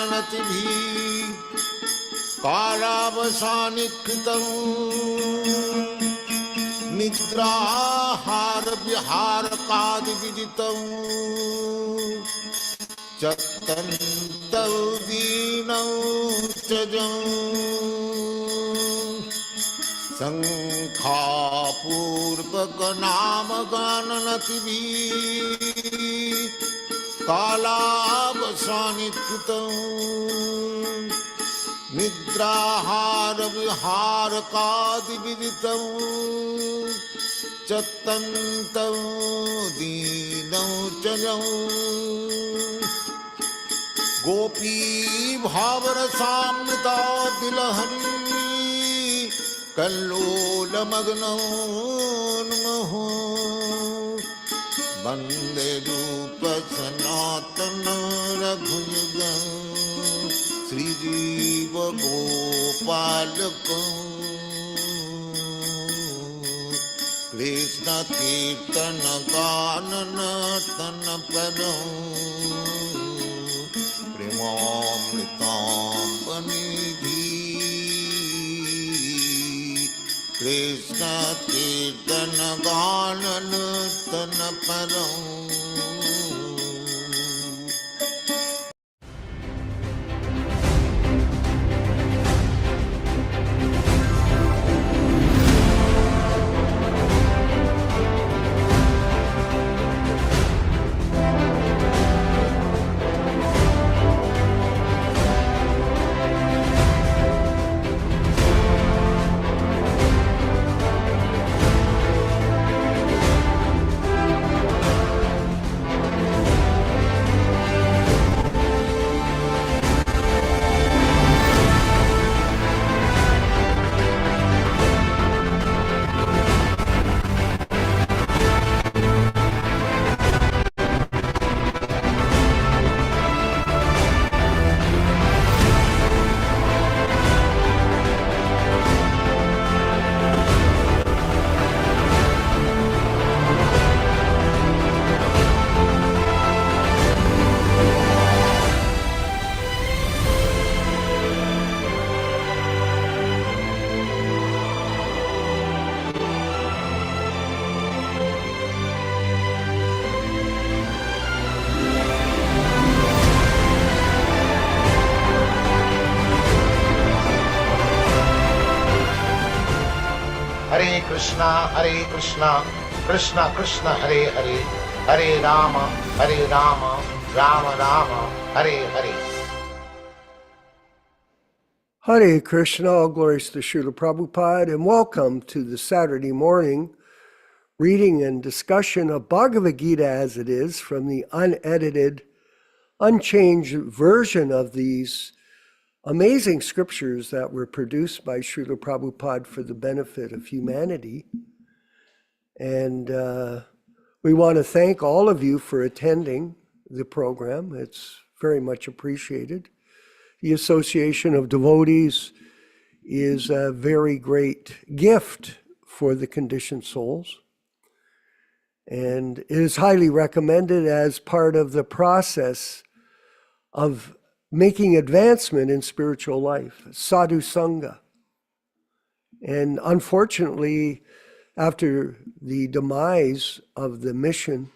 gananatihi kalavasanikkritam nidrahara viharakadi viditam Chattantau dinau chajam Sankha purvaka nama gananatihi kalavasanikkritam nidrahara viharakadi viditam Chattantau dinau chajam Gopi bhavarasamrita dilahari kallola magno namaho Bande rupa sanatana raghuyagam Sri Jiva Gopalakam Krishna Kirtana Ganana Tana Padam Premamritam Panidhi Krishna Kirtana Ganana Tana Padam Hare Krishna, Krishna Krishna, Hare Hare, Hare Rama, Rama Rama, Hare Hare. Hare Krishna, all glories to Srila Prabhupada, and welcome to the Saturday morning reading and discussion of Bhagavad-gītā As It Is from the unedited, unchanged version of these amazing scriptures that were produced by Srila Prabhupada for the benefit of humanity. And we want to thank all of you for attending the program. It's very much appreciated. The Association of Devotees is a very great gift for the conditioned souls. And it is highly recommended as part of the process of making advancement in spiritual life, sadhu sangha. And unfortunately, after the demise of the mission,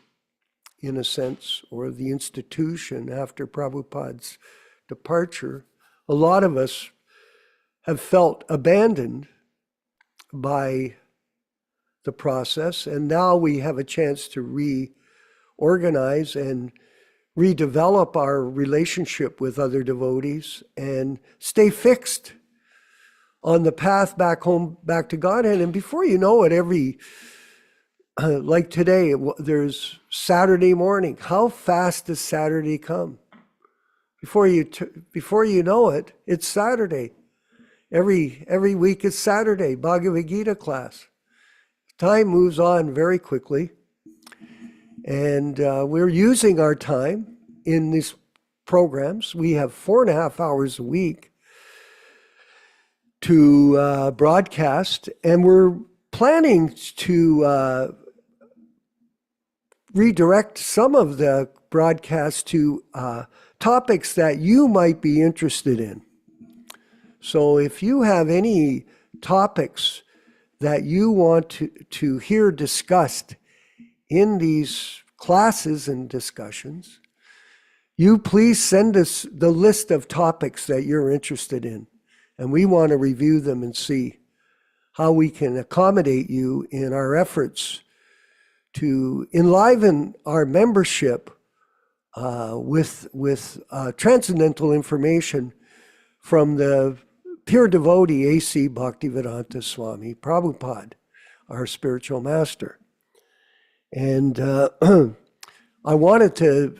in a sense, or the institution after Prabhupada's departure, a lot of us have felt abandoned by the process, and now we have a chance to reorganize and redevelop our relationship with other devotees and stay fixed on the path back home, back to Godhead. And before you know it, like today, there's Saturday morning. How fast does Saturday come? Before you know it, it's Saturday. Every week is Saturday, Bhagavad-gītā class. Time moves on very quickly. And we're using our time in these programs. We have 4.5 hours a week to broadcast, and we're planning to redirect some of the broadcasts to topics that you might be interested in. So if you have any topics that you want to hear discussed in these classes and discussions, you please send us the list of topics that you're interested in. And we want to review them and see how we can accommodate you in our efforts to enliven our membership with transcendental information from the pure devotee A.C. Bhaktivedanta Swami Prabhupāda, our spiritual master. And I wanted to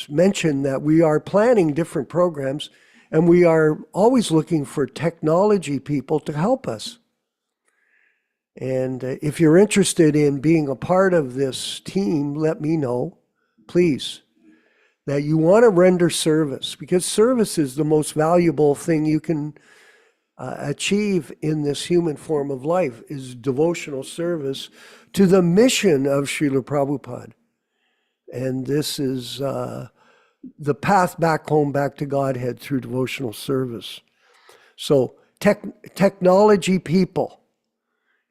mention that we are planning different programs, and we are always looking for technology people to help us. And if you're interested in being a part of this team, let me know, please, that you want to render service, because service is the most valuable thing you can achieve in this human form of life, is devotional service to the mission of Srila Prabhupada. And this is the path back home, back to Godhead through devotional service. So technology people,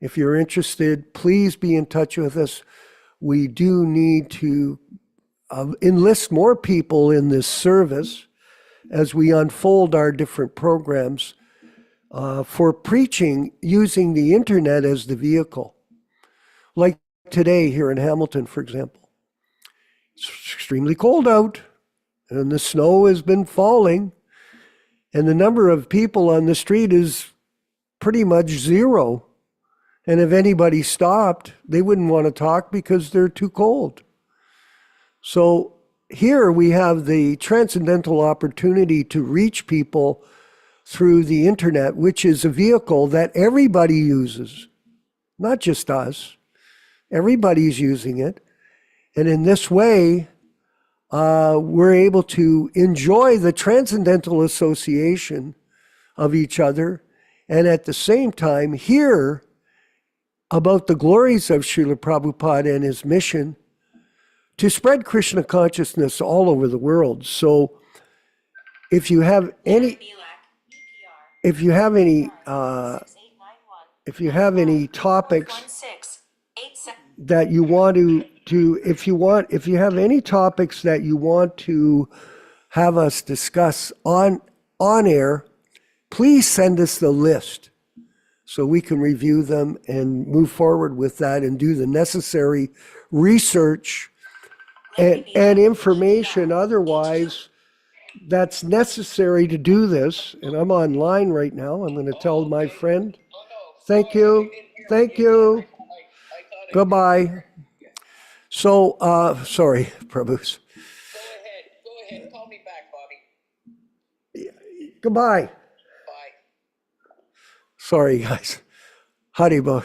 if you're interested, please be in touch with us. We do need to enlist more people in this service as we unfold our different programs for preaching using the internet as the vehicle. Like today here in Hamilton, for example. It's extremely cold out, and the snow has been falling, and the number of people on the street is pretty much zero. And if anybody stopped, they wouldn't want to talk because they're too cold. So here we have the transcendental opportunity to reach people through the internet, which is a vehicle that everybody uses, not just us. Everybody's using it. And in this way, we're able to enjoy the transcendental association of each other, and at the same time hear about the glories of Srila Prabhupada and his mission to spread Krishna consciousness all over the world. So if you have any topics that you want if you have any topics that you want to have us discuss on air, please send us the list so we can review them and move forward with that and do the necessary research and information otherwise that's necessary to do this. And I'm online right now. I'm going to tell my friend, thank you. Goodbye. So, sorry, Prabhus. Go ahead. Call me back, Bobby. Goodbye. Bye. Sorry, guys. Haribo.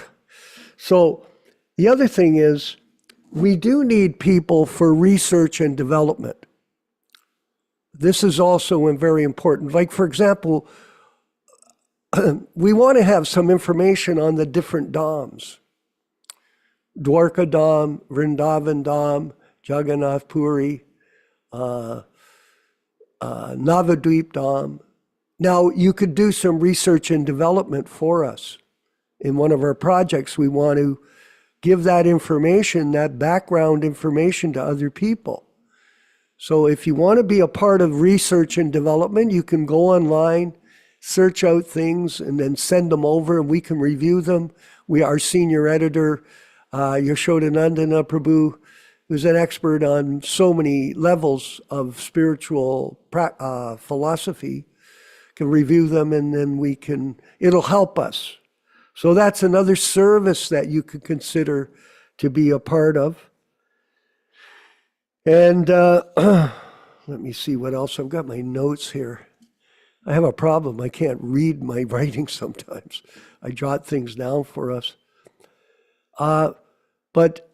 So, the other thing is, we do need people for research and development. This is also very important. Like, for example, we want to have some information on the different Dhams. Dwarka Dham, Vrindavan Dham, Jagannath Puri, Navadvip Dham. Now, you could do some research and development for us. In one of our projects, we want to give that information, that background information to other people. So if you want to be a part of research and development, you can go online, search out things, and then send them over, and we can review them. Our senior editor, Yaśodā-nandana Prabhu, who's an expert on so many levels of spiritual philosophy, can review them, and then it'll help us. So that's another service that you could consider to be a part of. And let me see what else. I've got my notes here. I have a problem. I can't read my writing sometimes. I jot things down for us. But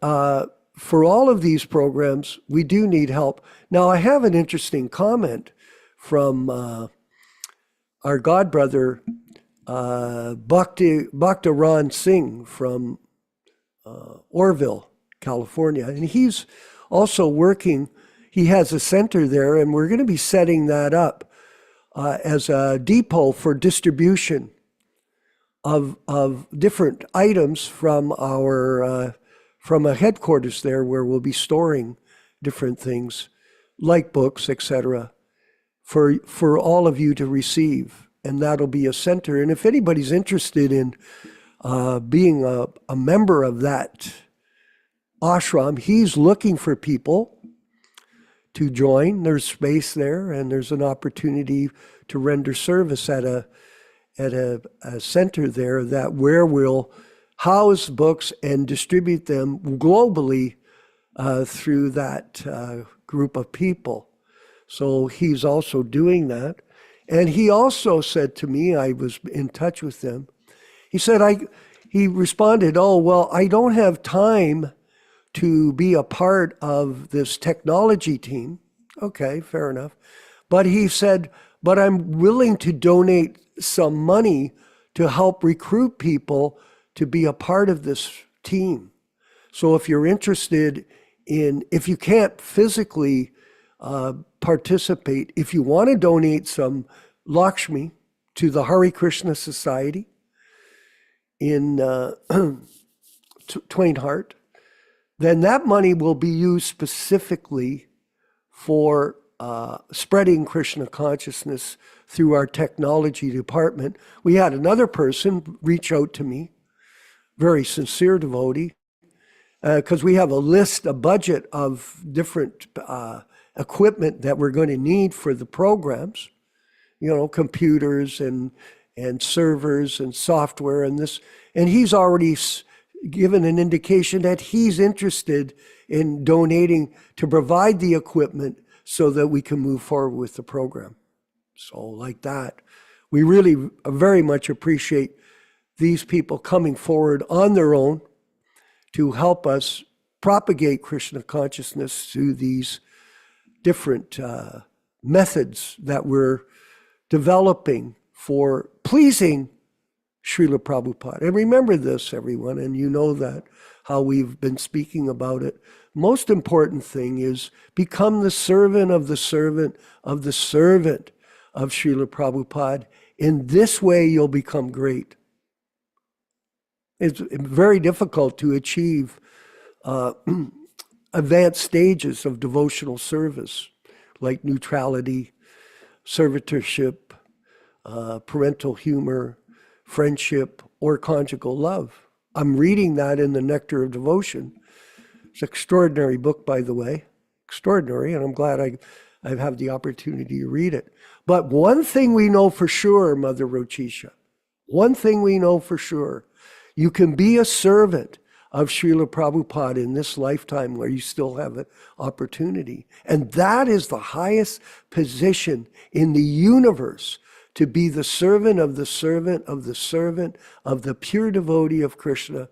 for all of these programs, we do need help. Now, I have an interesting comment from our godbrother, Bhaktivedanta Singh from Orville, California. And he's also working he has a center there, and we're going to be setting that up as a depot for distribution of different items from our from a headquarters there, where we'll be storing different things like books, etc., for all of you to receive. And that'll be a center. And if anybody's interested in being a member of that ashram, he's looking for people to join. There's space there, and there's an opportunity to render service at a center there that where we'll house books and distribute them globally through that group of people. So he's also doing that. And he also said to me, I was in touch with him, he responded, oh, well, I don't have time to be a part of this technology team. Okay, fair enough. But he said, but I'm willing to donate some money to help recruit people to be a part of this team. So if you're interested in, if you can't physically participate, if you want to donate some Lakshmi to the Hare Krishna Society in Twain Hart, then that money will be used specifically for spreading Krishna consciousness through our technology department. We had another person reach out to me, very sincere devotee, because we have a budget of different equipment that we're going to need for the programs, computers and servers and software and this. And he's already given an indication that he's interested in donating to provide the equipment so that we can move forward with the program. So like that, we really very much appreciate these people coming forward on their own to help us propagate Krishna consciousness through these different methods that we're developing for pleasing Srila Prabhupada. And remember this, everyone, and you know that, how we've been speaking about it. Most important thing is become the servant of the servant of the servant of Srila Prabhupada. In this way, you'll become great. It's very difficult to achieve advanced stages of devotional service, like neutrality, servitorship, parental humor, friendship, or conjugal love. I'm reading that in the Nectar of Devotion. It's an extraordinary book, by the way. Extraordinary, and I'm glad I have the opportunity to read it. But one thing we know for sure, Mother Rochisha, one thing we know for sure, you can be a servant of Srila Prabhupada in this lifetime where you still have an opportunity. And that is the highest position in the universe, to be the servant of the servant of the servant of the pure devotee of Krishna,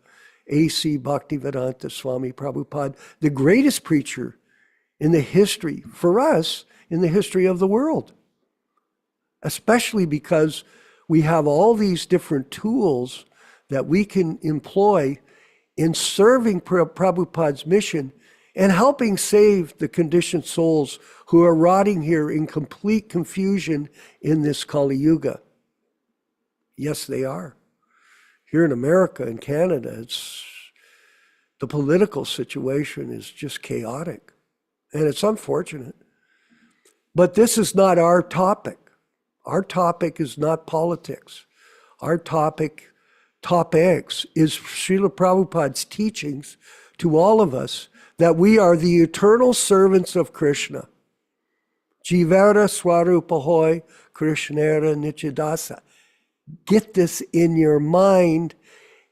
A.C. Bhaktivedanta Swami Prabhupāda, the greatest preacher in the history, for us, in the history of the world. Especially because we have all these different tools that we can employ in serving Prabhupada's mission and helping save the conditioned souls who are rotting here in complete confusion in this Kali Yuga. Yes, they are. Here in America and Canada, the political situation is just chaotic, and it's unfortunate. But this is not our topic. Our topic is not politics. Our topic is Srila Prabhupada's teachings to all of us that we are the eternal servants of Krishna. Jivara Swarupa Hoy Krishnera Nityadasa. Get this in your mind,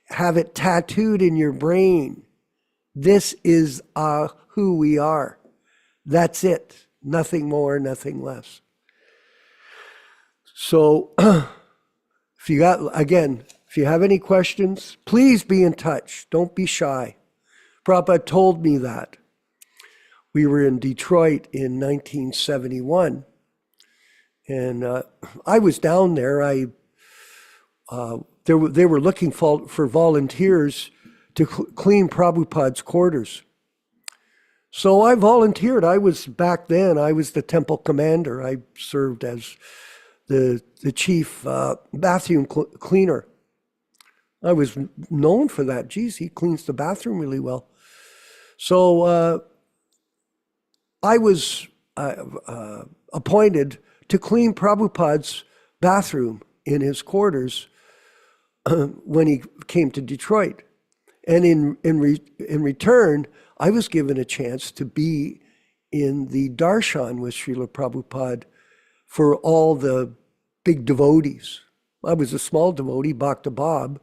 have it tattooed in your brain. This is who we are. That's it. Nothing more, nothing less. So, if you have any questions, please be in touch. Don't be shy. Prabhupada told me that. We were in Detroit in 1971, and I was down there. They were looking for volunteers to clean Prabhupada's quarters. So I volunteered. Back then, I was the temple commander. I served as the chief bathroom cleaner. I was known for that. Geez, he cleans the bathroom really well. So I was appointed to clean Prabhupada's bathroom in his quarters when he came to Detroit. And in return, I was given a chance to be in the darshan with Srila Prabhupada for all the big devotees. I was a small devotee, Bhakta Bob.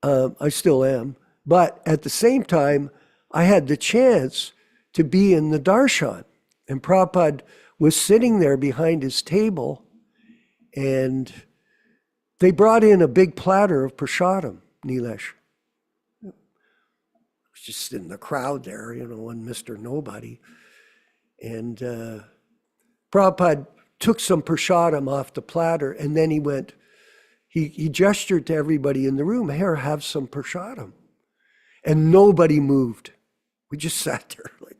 I still am. But at the same time, I had the chance to be in the darshan. And Prabhupada was sitting there behind his table, and they brought in a big platter of prasadam, Nilesh. Just in the crowd there, and Mr. Nobody. And Prabhupada took some prasadam off the platter, and then he gestured to everybody in the room, "Here, have some prasadam." And nobody moved. We just sat there like,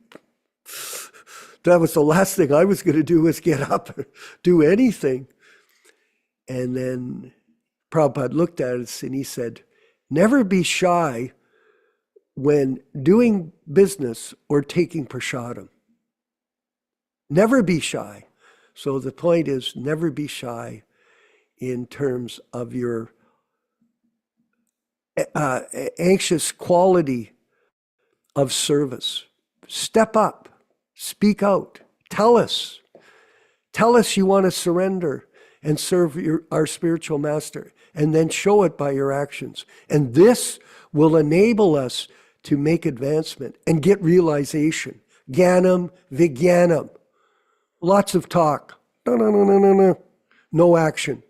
that was the last thing I was going to do, was get up and do anything. And then Prabhupada looked at us and he said, "Never be shy when doing business or taking prasadam. Never be shy." So the point is, never be shy in terms of your anxious quality of service. Step up, speak out, tell us you want to surrender and serve our spiritual master, and then show it by your actions. And this will enable us to make advancement and get realization. Jnanam, vijnanam. Lots of talk. No action.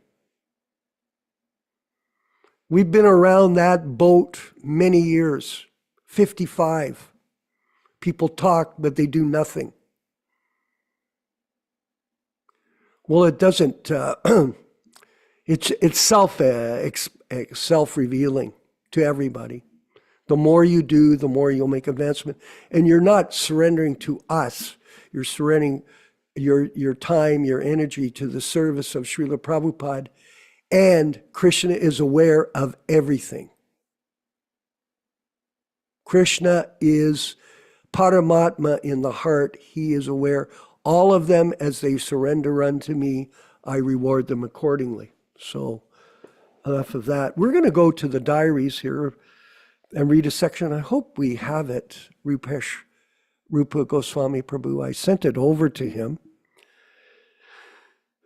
We've been around that boat many years, 55. People talk, but they do nothing. Well, it doesn't, it's self-revealing to everybody. The more you do, the more you'll make advancement. And you're not surrendering to us. You're surrendering your time, your energy to the service of Srila Prabhupada. And Krishna is aware of everything. Krishna is Paramatma in the heart. He is aware. All of them, as they surrender unto me, I reward them accordingly. So enough of that. We're going to go to the diaries here and read a section. I hope we have it. Rupa Goswami Prabhu, I sent it over to him.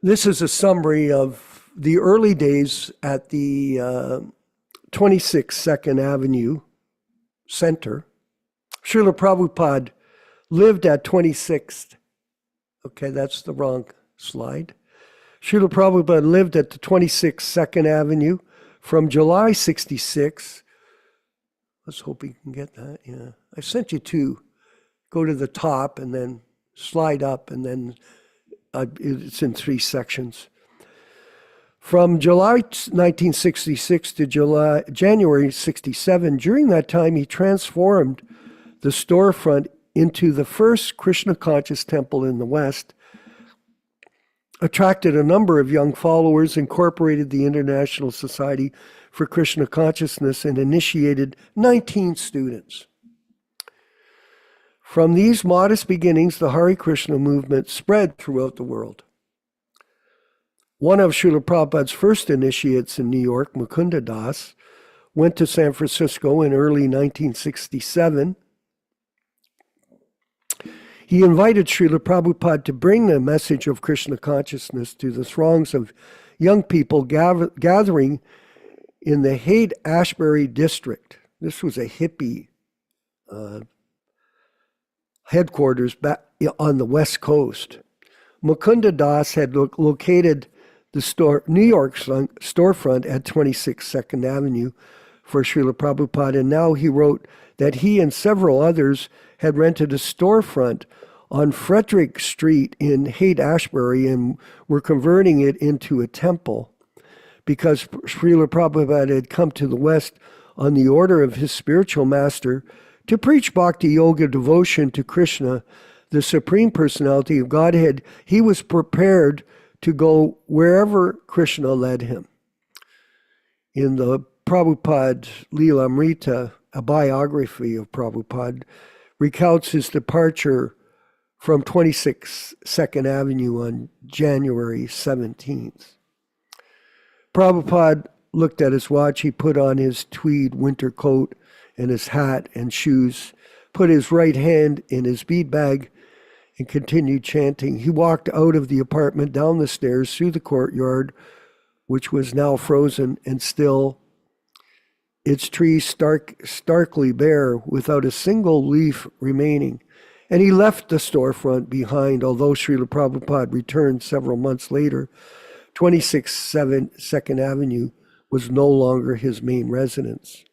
This is a summary of the early days at the 26th 2nd Avenue Center. Srila Prabhupada lived at 26th. Okay, that's the wrong slide. Srila Prabhupada lived at the 26th 2nd Avenue from July 66. Let's hope we can get that. Yeah, I sent you two. Go to the top and then slide up, and then it's in 3 sections. From July 1966 to January 67, during that time, he transformed the storefront into the first Krishna conscious temple in the West, attracted a number of young followers, incorporated the International Society for Krishna Consciousness, and initiated 19 students. From these modest beginnings, the Hare Krishna movement spread throughout the world. One of Srila Prabhupada's first initiates in New York, Mukunda Das, went to San Francisco in early 1967. He invited Srila Prabhupada to bring the message of Krishna consciousness to the throngs of young people gathering in the Haight-Ashbury district. This was a hippie headquarters back on the West Coast. Mukunda Das had located the New York storefront at 26 2nd Avenue for Srila Prabhupada, and now he wrote that he and several others had rented a storefront on Frederick Street in Haight-Ashbury and were converting it into a temple because Srila Prabhupada had come to the West on the order of his spiritual master To preach bhakti yoga devotion to Krishna, the Supreme Personality of Godhead, he was prepared to go wherever Krishna led him. In the Prabhupada Leelamrita, a biography of Prabhupada, recounts his departure from 26 2nd Avenue on January 17th. Prabhupada looked at his watch. He put on his tweed winter coat and his hat and shoes, put his right hand in his bead bag, and continued chanting. He walked out of the apartment, down the stairs, through the courtyard, which was now frozen and still, its trees starkly bare, without a single leaf remaining. And he left the storefront behind, although Srila Prabhupada returned several months later. 26 2nd Avenue was no longer his main residence.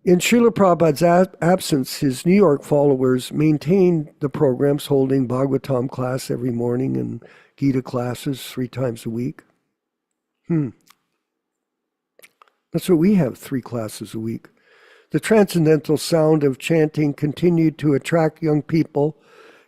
In Srila Prabhupada's absence, his New York followers maintained the programs, holding Bhagavatam class every morning and Gita classes 3 times a week. That's what we have, 3 classes a week. The transcendental sound of chanting continued to attract young people,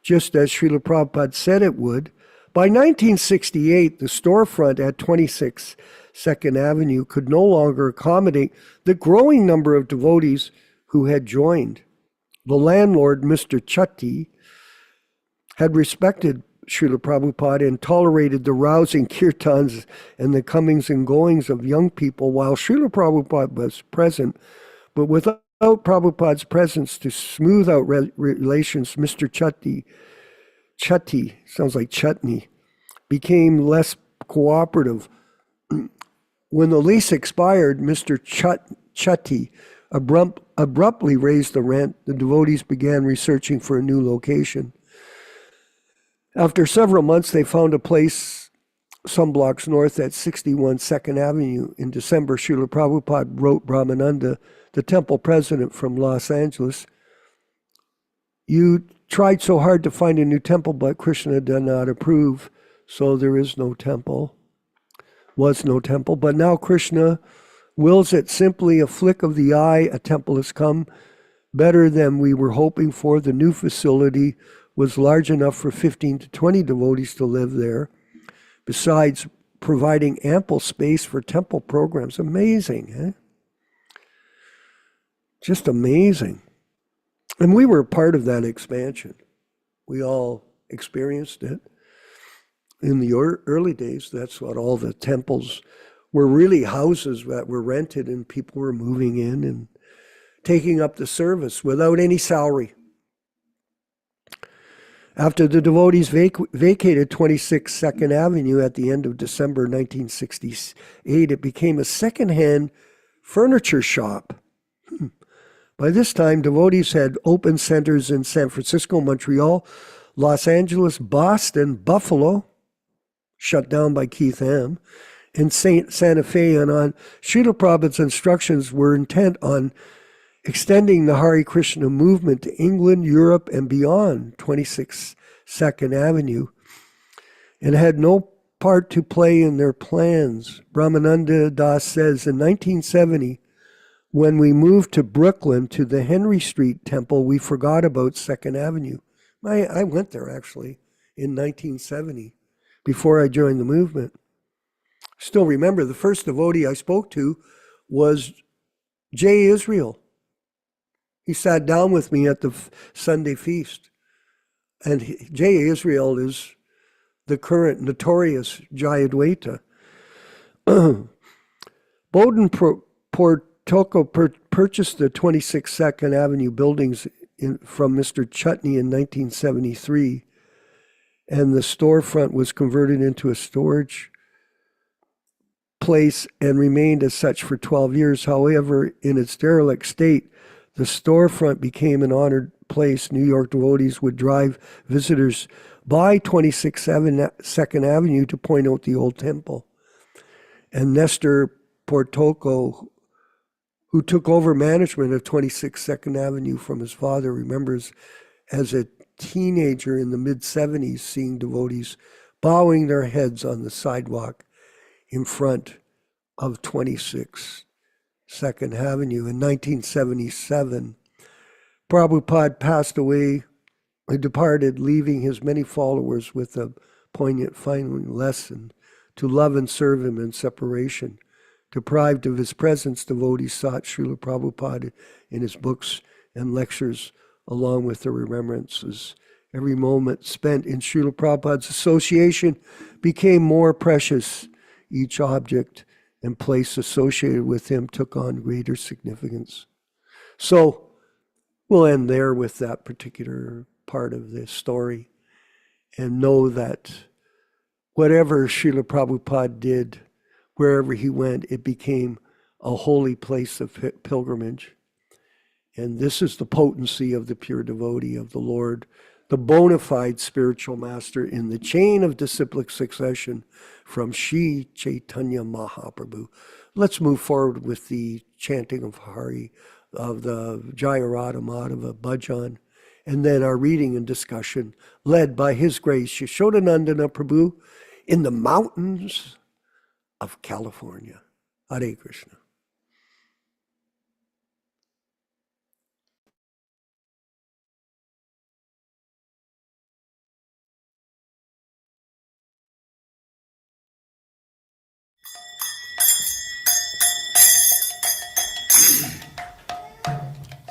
just as Srila Prabhupada said it would. By 1968, the storefront at 26 2nd Avenue could no longer accommodate the growing number of devotees who had joined. The landlord, Mr. Chatty, had respected Srila Prabhupada and tolerated the rousing kirtans and the comings and goings of young people while Srila Prabhupada was present. But without Prabhupada's presence to smooth out relations, Mr. Chatty, sounds like chutney, became less cooperative. When the lease expired, Mr. Chatty abruptly raised the rent. The devotees began researching for a new location. After several months, they found a place some blocks north at 61 2nd Avenue. In December, Srila Prabhupada wrote Brahmananda, the temple president from Los Angeles, "You tried so hard to find a new temple, but Krishna did not approve, so there is no temple. Was no temple, but now Krishna wills it. Simply a flick of the eye, a temple has come, better than we were hoping for. The new facility was large enough for 15 to 20 devotees to live there, besides providing ample space for temple programs." Amazing, eh? Just amazing. And we were part of that expansion. We all experienced it. In the early days, that's what all the temples were, really houses that were rented, and people were moving in and taking up the service without any salary. After the devotees vacated 26 2nd Avenue at the end of December 1968, it became a second-hand furniture shop. By this time, devotees had opened centers in San Francisco, Montreal, Los Angeles, Boston, Buffalo, shut down by Keith Am, and Santa Fe. And on Srila Prabhupada's instructions were intent on extending the Hare Krishna movement to England, Europe, and beyond 26 2nd Avenue, and had no part to play in their plans. Brahmananda Das says, in 1970, when we moved to Brooklyn to the Henry Street Temple, we forgot about 2nd Avenue. I went there actually in 1970 before I joined the movement. Still remember, the first devotee I spoke to was J. Israel. He sat down with me at the Sunday feast. And J. Israel is the current notorious Jayadvaita. Bowden Portoco purchased the 26 2nd Avenue buildings from Mr. Chutney in 1973, and the storefront was converted into a storage place and remained as such for 12 years. However, in its derelict state, the storefront became an honored place. New York devotees would drive visitors by 26 2nd Avenue to point out the old temple. And Nestor Portoco, who took over management of 26 2nd Avenue from his father, remembers as a teenager in the mid-70s seeing devotees bowing their heads on the sidewalk in front of 26 Second Avenue in 1977. Prabhupada passed away and departed, leaving his many followers with a poignant final lesson to love and serve him in separation. Deprived of his presence, devotees sought Srila Prabhupada in his books and lectures, along with their remembrances. Every moment spent in Srila Prabhupada's association became more precious. Each object and place associated with him took on greater significance. So we'll end there with that particular part of this story and know that whatever Srila Prabhupada did, wherever he went, it became a holy place of pilgrimage. And this is the potency of the pure devotee of the Lord, the bona fide spiritual master in the chain of disciplic succession from Sri Chaitanya Mahaprabhu. Let's move forward with the chanting of Hari, of the Jayarada Madhava Bhajan, and then our reading and discussion led by His Grace Yaśodā-nandana Prabhu in the mountains of California. Hare Krishna.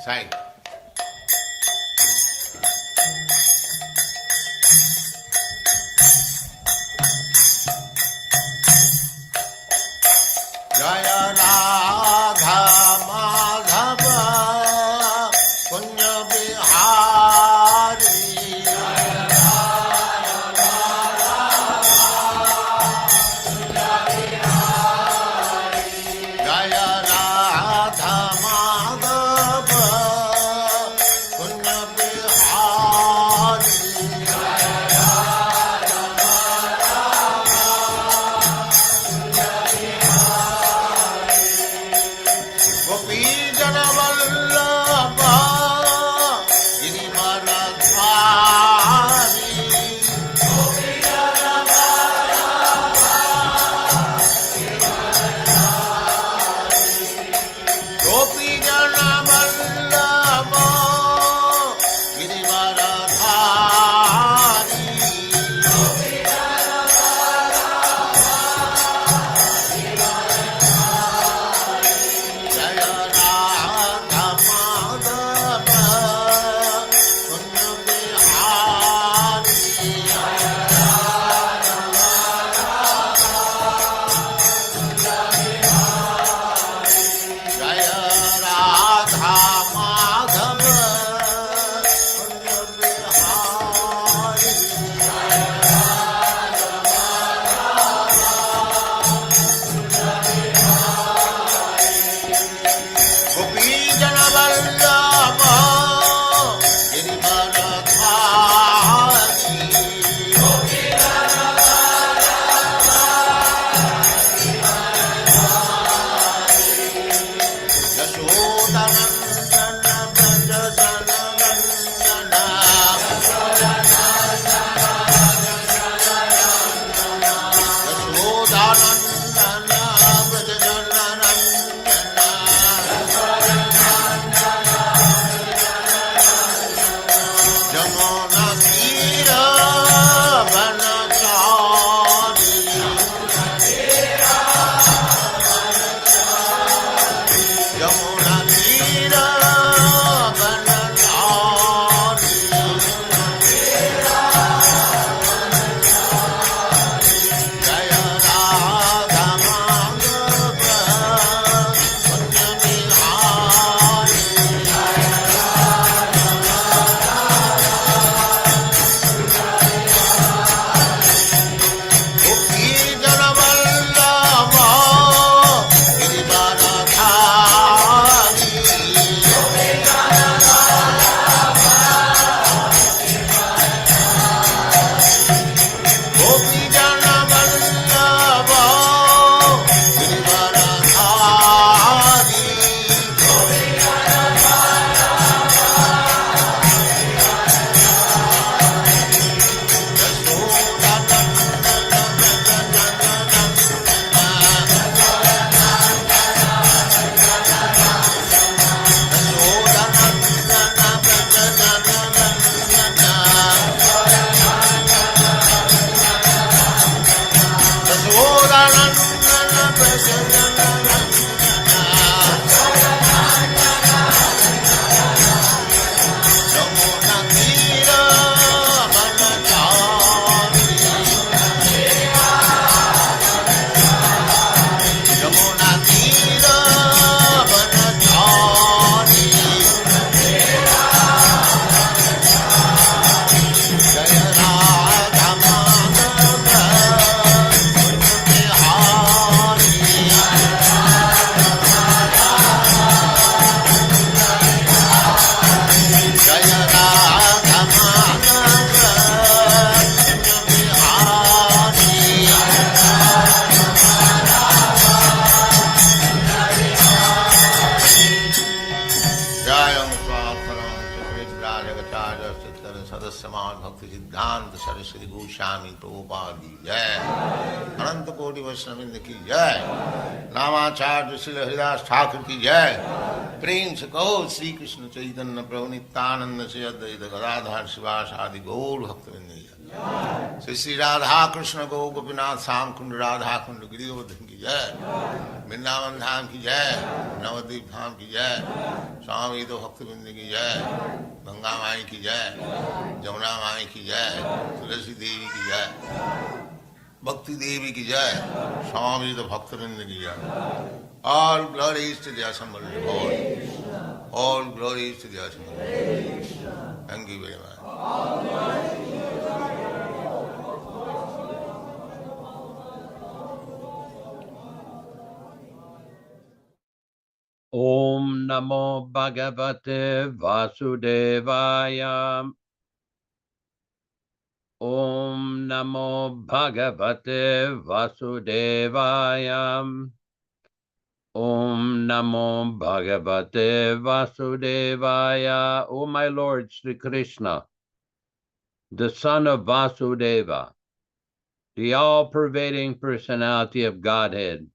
Say. Jaya Radha Madhava Punya Bihari. Jaya Radha Madhava Bhaktivedanta Swami Prabhupāda ki jai, Ananta Koti Vaishnavavrinda ki jai, Namacharya Srila Haridas Thakur ki jai, Prem se kaho Sri Krishna Chaitanya Prabhu Nityananda Sri Advaita Gadadhar Sivasadi Gaur Bhaktivinoda ki jai, Sri Radha Krishna Gaur Gopinath Sam Kund Radha Kund Giridhardhan ki jai, Vrindavan Dham ki jai, Navadvip Dham ki jai, Swami Bhaktivinoda ki jai, Ganga Mai ki jai, Jamuna Mai ki jai, Tulasi Devi ki jai, Bhakti Devi ki jai, Swami Bhaktivinoda ki jai. All glories to the assembled Lord. All glories to the assembled Lord. Thank you very much. Om Namo Bhagavate Vasudevaya. Om Namo Bhagavate Vasudevaya. Om Namo Bhagavate Vasudevaya. O my Lord Sri Krishna, the son of Vasudeva, the all-pervading personality of Godhead,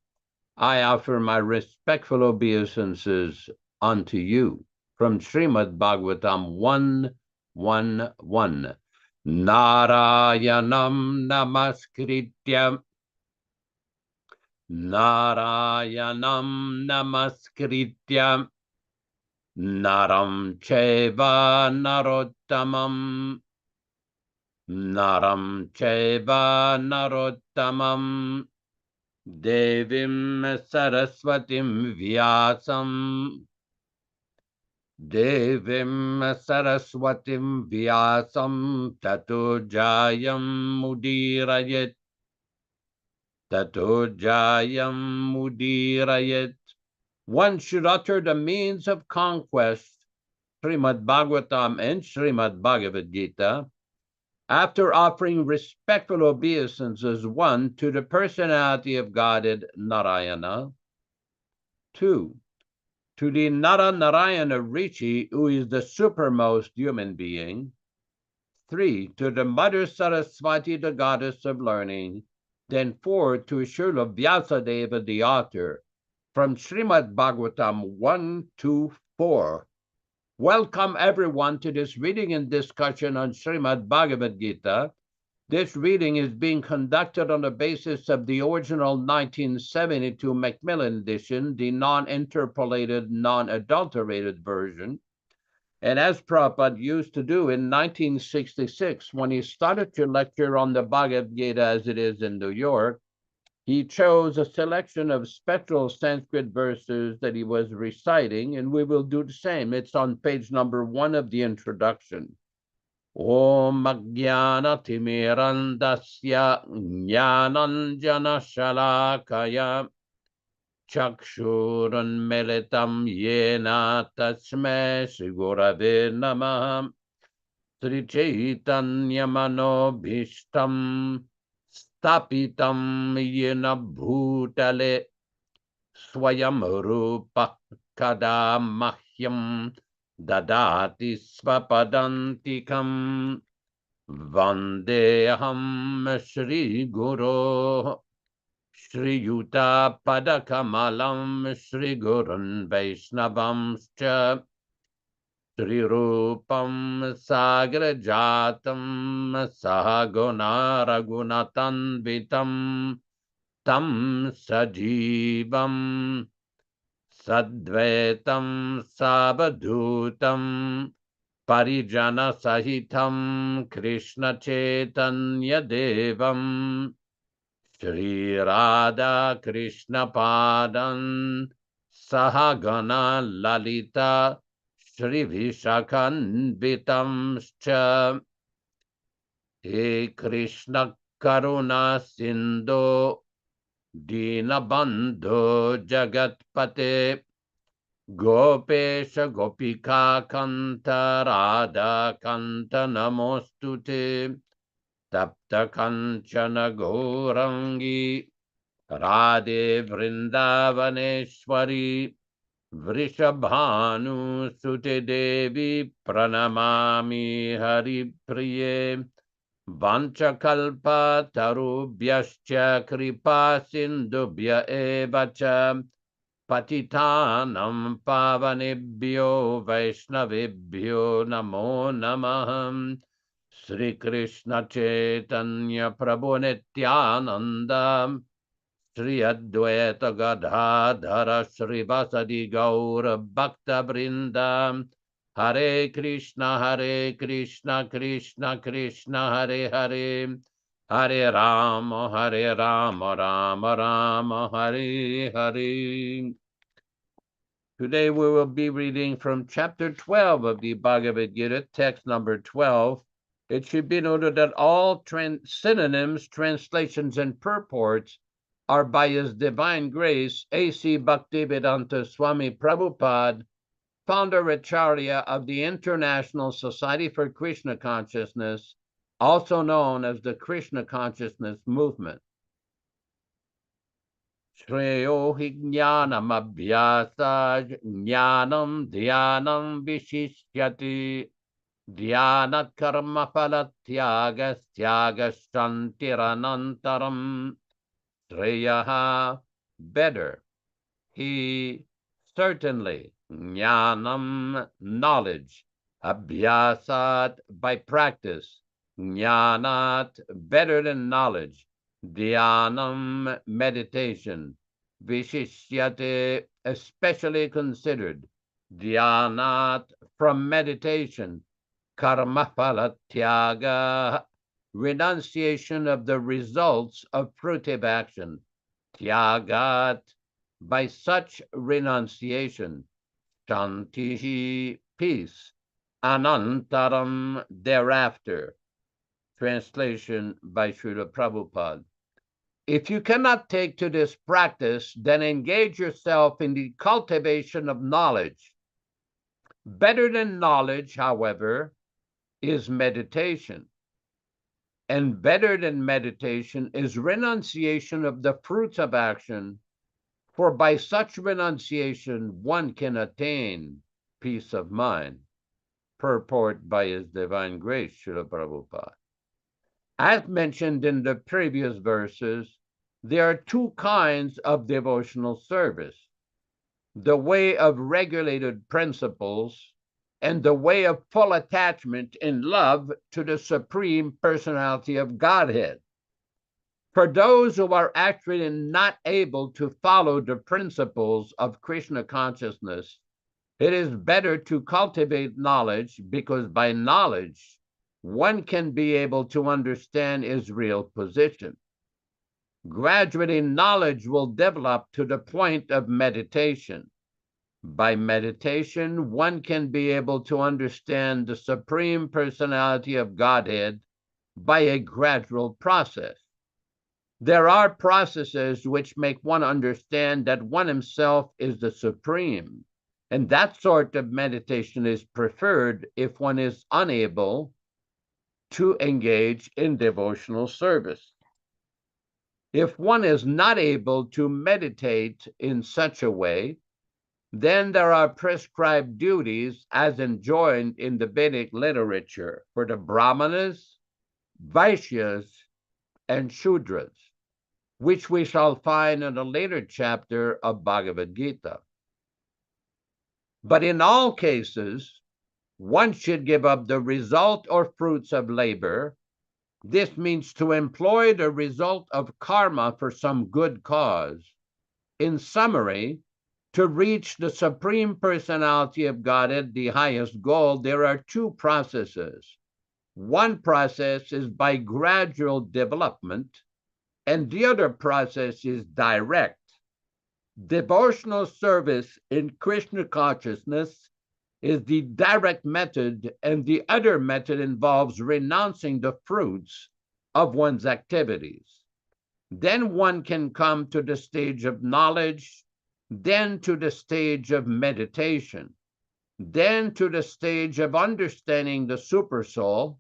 I offer my respectful obeisances unto you from Srimad Bhagavatam 1:1:1. Narayanam namaskritya. Narayanam namaskritya. Naram cheva narottamam. Naram cheva narottamam. Devim Saraswatim Vyasam. Devim Saraswatim Vyasam Tato Jayam Mudirayet. Tato Jayam Mudirayet. One should utter the means of conquest, Srimad Bhagavatam and Srimad Bhagavad-gītā, after offering respectful obeisances, 1, to the personality of Godhead Narayana, 2, to the Narayana Rishi, who is the supermost human being, 3, to the Mother Saraswati, the goddess of learning, then 4, to Srila Vyasadeva, the author, from Srimad Bhagavatam 1-4. Welcome everyone to this reading and discussion on Srimad Bhagavad-gītā. This reading is being conducted on the basis of the original 1972 Macmillan edition, the non-interpolated, non-adulterated version. And as Prabhupada used to do in 1966, when he started to lecture on the Bhagavad-gītā as it is in New York, he chose a selection of special Sanskrit verses that he was reciting, and we will do the same. It's on page number 1 of the introduction. Om Ajnana Timirandasya Jnananjana Shalakaya Chakshurun Melitam Yena Tasme Shri Gurave Namaha Sri Chaitanya Manobhishtam Stapitam Yena Bhutale Swayam Rupa Kada Mahyam Dadati Svapadantikam Vandeham Shri Guru Shri Yuta Padakamalam Shri Gurun Vaishnavamscha Shri Rupam Sagrajatam Sahaguna Ragunatanvitam tam sajivam sadvaitam sabadhutam parijana sahitam Krishna Chaitanya Devam Shri Radha Krishna Padan Sahagana Lalita Shri Vishakhanvitam Scha He Krishna Karuna Sindhu Dinabandhu Jagatpate Gopesha Gopika Kanta Radha Kanta Namostute Tapta Kanchana Gourangi Radhe Vrindavaneshwari Vrishabhanu Sute Devi Pranamami Hari Priye Vanchakalpa Tarubhyascha Kripa Sindubhya Evacha Patitanam Pavanebhyo Vaishnavebhyo Namo Namah Sri Krishna Chaitanya Prabhu Nityananda Sri Advaita Gadadhara Sri Vasadi Gaura Bhakta Vrinda Hare Krishna Krishna Krishna Hare Hare Hare Rama Rama Rama Hare Hare. Today we will be reading from chapter 12 of the Bhagavad-gītā, text number 12. It should be noted that all synonyms, translations, and purports are by His Divine Grace A.C. Bhaktivedanta Swami Prabhupāda, Founder-Ācārya of the International Society for Krishna Consciousness, also known as the Krishna Consciousness Movement. Shreyo hi jnanam abhyasa jnanam dhyanam vishishyati dhyanat karma phalat tyagas shantiranantaram shreyaha better. He certainly jnanam knowledge abhyasat by practice jnanat better than knowledge dhyanam meditation vishishyate especially considered dhyanat from meditation karma phala tyaga renunciation of the results of fruitive action tyagat by such renunciation shantihi peace anantaram thereafter. Translation by Srila Prabhupada. If you cannot take to this practice, then engage yourself in the cultivation of knowledge. Better than knowledge, however, is meditation. And better than meditation is renunciation of the fruits of action, for by such renunciation one can attain peace of mind. Purport by His Divine Grace, Srila Prabhupada. As mentioned in the previous verses, there are two kinds of devotional service: the way of regulated principles and the way of full attachment in love to the Supreme Personality of Godhead. For those who are actually not able to follow the principles of Krishna consciousness, it is better to cultivate knowledge, because by knowledge, one can be able to understand his real position. Gradually, knowledge will develop to the point of meditation. By meditation, one can be able to understand the Supreme Personality of Godhead by a gradual process. There are processes which make one understand that one himself is the Supreme, and that sort of meditation is preferred if one is unable to engage in devotional service. If one is not able to meditate in such a way, then there are prescribed duties as enjoined in the Vedic literature for the Brahmanas, Vaishyas, and Shudras, which we shall find in a later chapter of Bhagavad-gītā. But in all cases, one should give up the result or fruits of labor This means to employ the result of karma for some good cause. In summary, to reach the Supreme Personality of Godhead, the highest goal, there are two processes. One process is by gradual development, and the other process is direct. Devotional service in Krishna consciousness is the direct method, and the other method involves renouncing the fruits of one's activities. Then one can come to the stage of knowledge, then to the stage of meditation, then to the stage of understanding the Supersoul,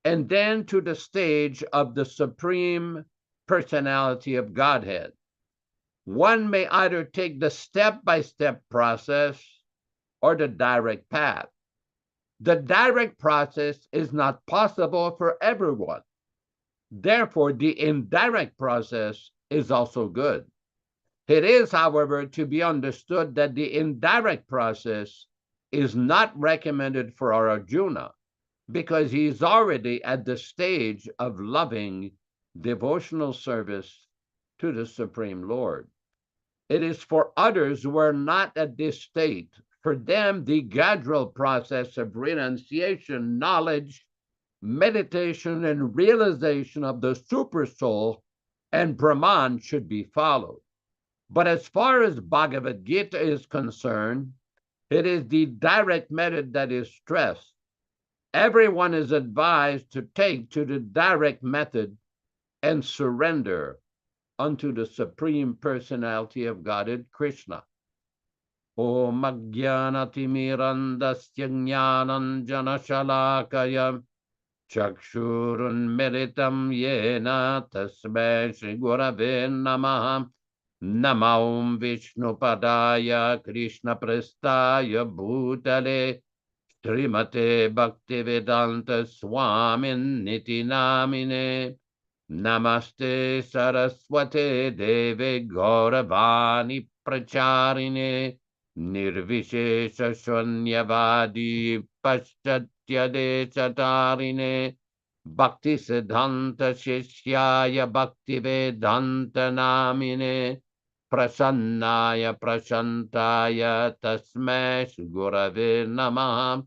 and then to the stage of the Supreme Personality of Godhead. One may either take the step-by-step process or the direct path. The direct process is not possible for everyone. Therefore, the indirect process is also good. It is, however, to be understood that the indirect process is not recommended for our Arjuna because he is already at the stage of loving devotional service to the Supreme Lord. It is for others who are not at this state. For them, the gradual process of renunciation, knowledge, meditation, and realization of the Supersoul and Brahman should be followed. But as far as Bhagavad-gītā is concerned, it is the direct method that is stressed. Everyone is advised to take to the direct method and surrender unto the Supreme Personality of Godhead, Krishna. Om Ajnanatirmirandasya Jnananjana Shalakaya Chakshurunmilitam Yena Tasmai Shri Gurave Namaha Namo Vishnupadaya Krishna Prestaya Bhutale Srimate Bhaktivedanta Swami Namine Namaste Saraswate Deve Gauravani Pracharine Nirvishesha Shunyavadi Paschatya Desatarine Bhakti Siddhanta Shishyaya Bhaktivedanta Namine Prasannaya Prashantaya Tasmai Gurave Namaha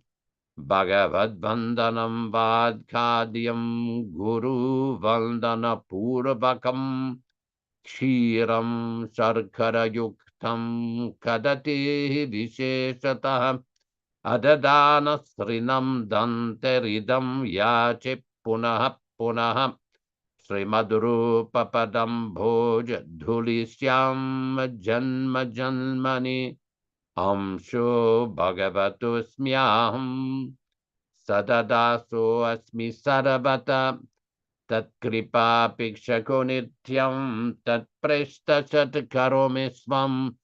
Bhagavad-vandanam vadkādyam guru vandana purvakam kshiram sarkara yuktam kadati visheshatah adadana srinam danteridam yache punah punah srimadrupa padam bhoj dhulisyam janma janmani Amsho Bhagavato Smyaham Sadadaso Asmi Sarabata Tat Kripa Pikshako Nityam Tat Presta Satkaromi Swam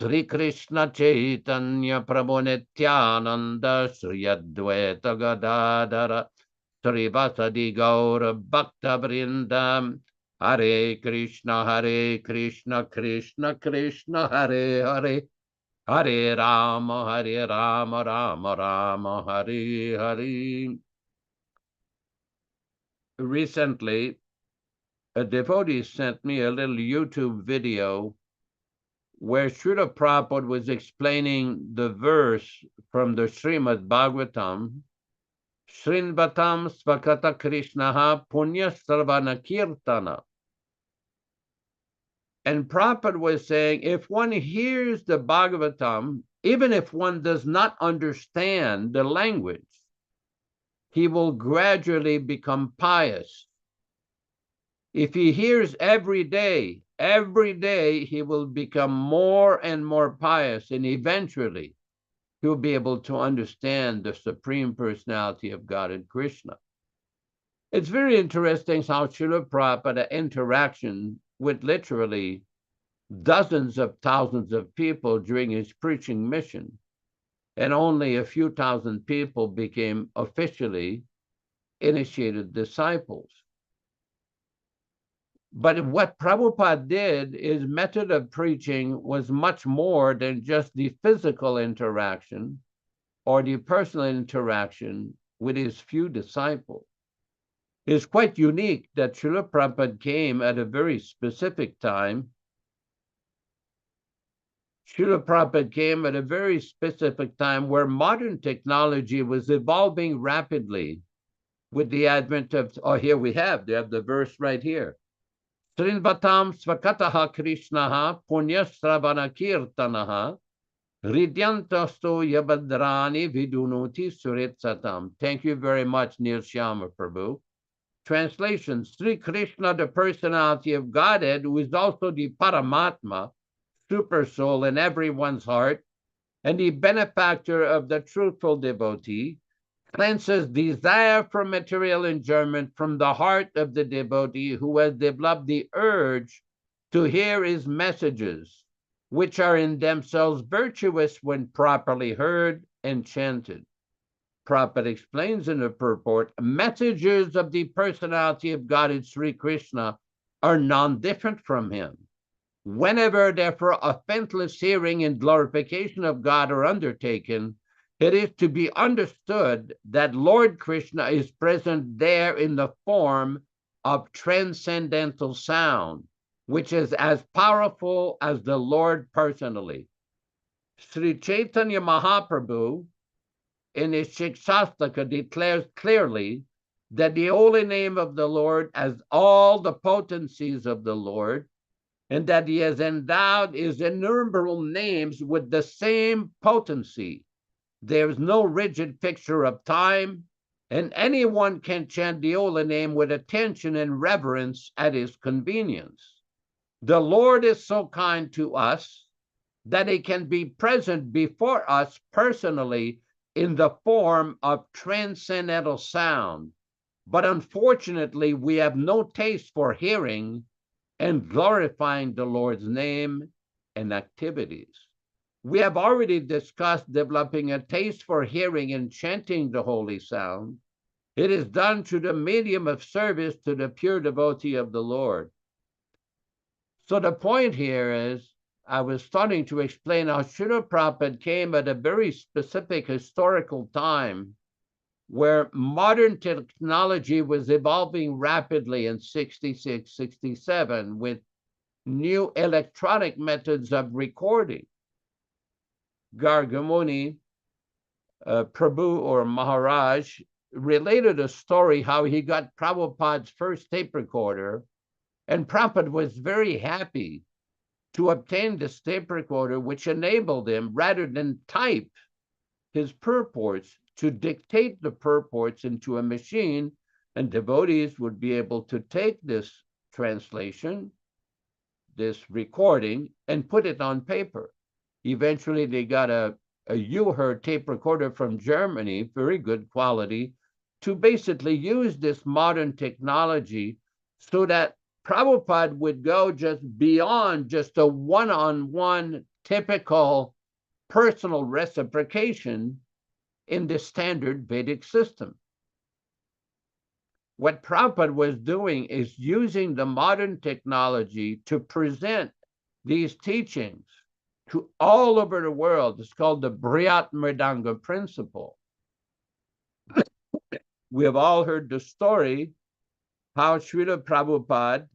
Sri Krishna Chaitanya Prabhu Nityananda Sri Advaita Gadadara Sri Vasadi Gaura Bhakta Vrindam Hare Krishna Krishna Krishna Hare Hare Hare Rama, Rama Rama, Hare Hare. Recently, a devotee sent me a little YouTube video where Srila Prabhupada was explaining the verse from the Srimad Bhagavatam, Srinvatam Svakata Krishnaha Punya Sarvana Kirtana. And Prabhupada was saying, if one hears the Bhagavatam, even if one does not understand the language, he will gradually become pious. If he hears every day, he will become more and more pious, and eventually he'll be able to understand the Supreme Personality of Godhead, Krishna. It's very interesting how Srila Prabhupada interaction with literally dozens of thousands of people during his preaching mission, and only a few thousand people became officially initiated disciples. But what Prabhupada did, his method of preaching was much more than just the physical interaction or the personal interaction with his few disciples. It's quite unique that Srila Prabhupada came at a very specific time. Srila Prabhupada came at a very specific time where modern technology was evolving rapidly with the advent of, here we have the verse right here. Srinvatam svakataha Krishnaha punyasravana kirtanaha ridyantasto yabadrani vidunoti suritsatam. Thank you very much, Nilshama Prabhu. Translation, Sri Krishna, the personality of Godhead, who is also the Paramatma, super soul in everyone's heart, and the benefactor of the truthful devotee, cleanses desire for material enjoyment from the heart of the devotee who has developed the urge to hear his messages, which are in themselves virtuous when properly heard and chanted. Prabhupada explains in the purport, messages of the personality of God, Sri Krishna, are non-different from him. Whenever, therefore, offenseless hearing and glorification of God are undertaken, it is to be understood that Lord Krishna is present there in the form of transcendental sound, which is as powerful as the Lord personally. Sri Chaitanya Mahaprabhu, in his Shikshastaka, declares clearly that the holy name of the Lord has all the potencies of the Lord, and that he has endowed his innumerable names with the same potency. There is no rigid fixture of time, and anyone can chant the holy name with attention and reverence at his convenience. The Lord is so kind to us that he can be present before us personally in the form of transcendental sound. But unfortunately, we have no taste for hearing and glorifying the Lord's name and activities. We have already discussed developing a taste for hearing and chanting the holy sound. It is done through the medium of service to the pure devotee of the Lord. So the point here is, I was starting to explain how Srila Prabhupada came at a very specific historical time where modern technology was evolving rapidly in 66, 67 with new electronic methods of recording. Gargamuni Prabhu or Maharaj related a story how he got Prabhupada's first tape recorder, and Prabhupada was very happy to obtain this tape recorder, which enabled him, rather than type his purports, to dictate the purports into a machine, and devotees would be able to take this translation, this recording, and put it on paper. Eventually, they got a Uher tape recorder from Germany, very good quality, to basically use this modern technology so that Prabhupada would go just beyond just a one-on-one typical personal reciprocation in the standard Vedic system. What Prabhupada was doing is using the modern technology to present these teachings to all over the world. It's called the Brihat Mridanga principle. We have all heard the story how Srila Prabhupada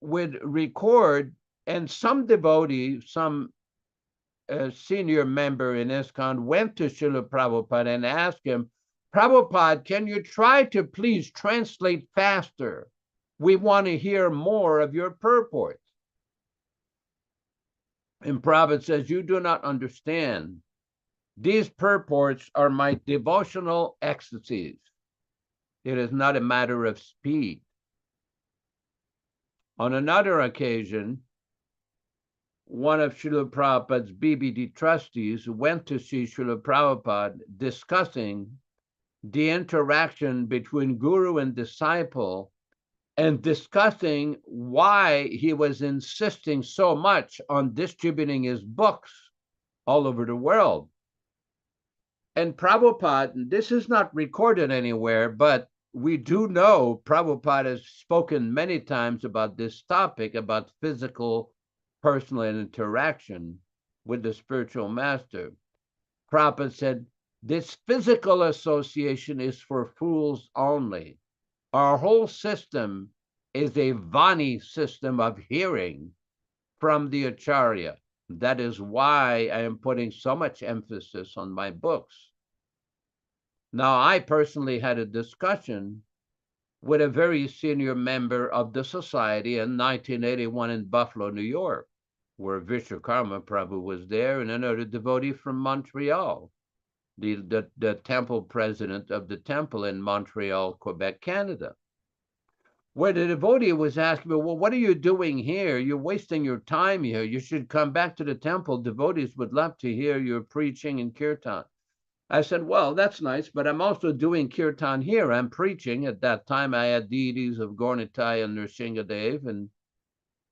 would record, and some devotee, some senior member in ISKCON went to Srila Prabhupada and asked him, Prabhupada, can you try to please translate faster? We want to hear more of your purports. And Prabhupada says, you do not understand. These purports are my devotional ecstasies. It is not a matter of speed. On another occasion, one of Srila Prabhupada's BBD trustees went to see Srila Prabhupada discussing the interaction between guru and disciple and discussing why he was insisting so much on distributing his books all over the world. And Prabhupada, this is not recorded anywhere, but we do know Prabhupada has spoken many times about this topic, about physical, personal interaction with the spiritual master. Prabhupada said, This physical association is for fools only. Our whole system is a Vani system of hearing from the Acharya. That is why I am putting so much emphasis on my books. Now, I personally had a discussion with a very senior member of the society in 1981 in Buffalo, New York, where Vishwakarma Prabhu was there, and another devotee from Montreal, the temple president of the temple in Montreal, Quebec, Canada, where the devotee was asking me, well, what are you doing here? You're wasting your time here. You should come back to the temple. Devotees would love to hear your preaching and kirtan. I said, well, that's nice, but I'm also doing kirtan here. I'm preaching. At that time, I had deities of Gaurnitai and Nrsingadev, and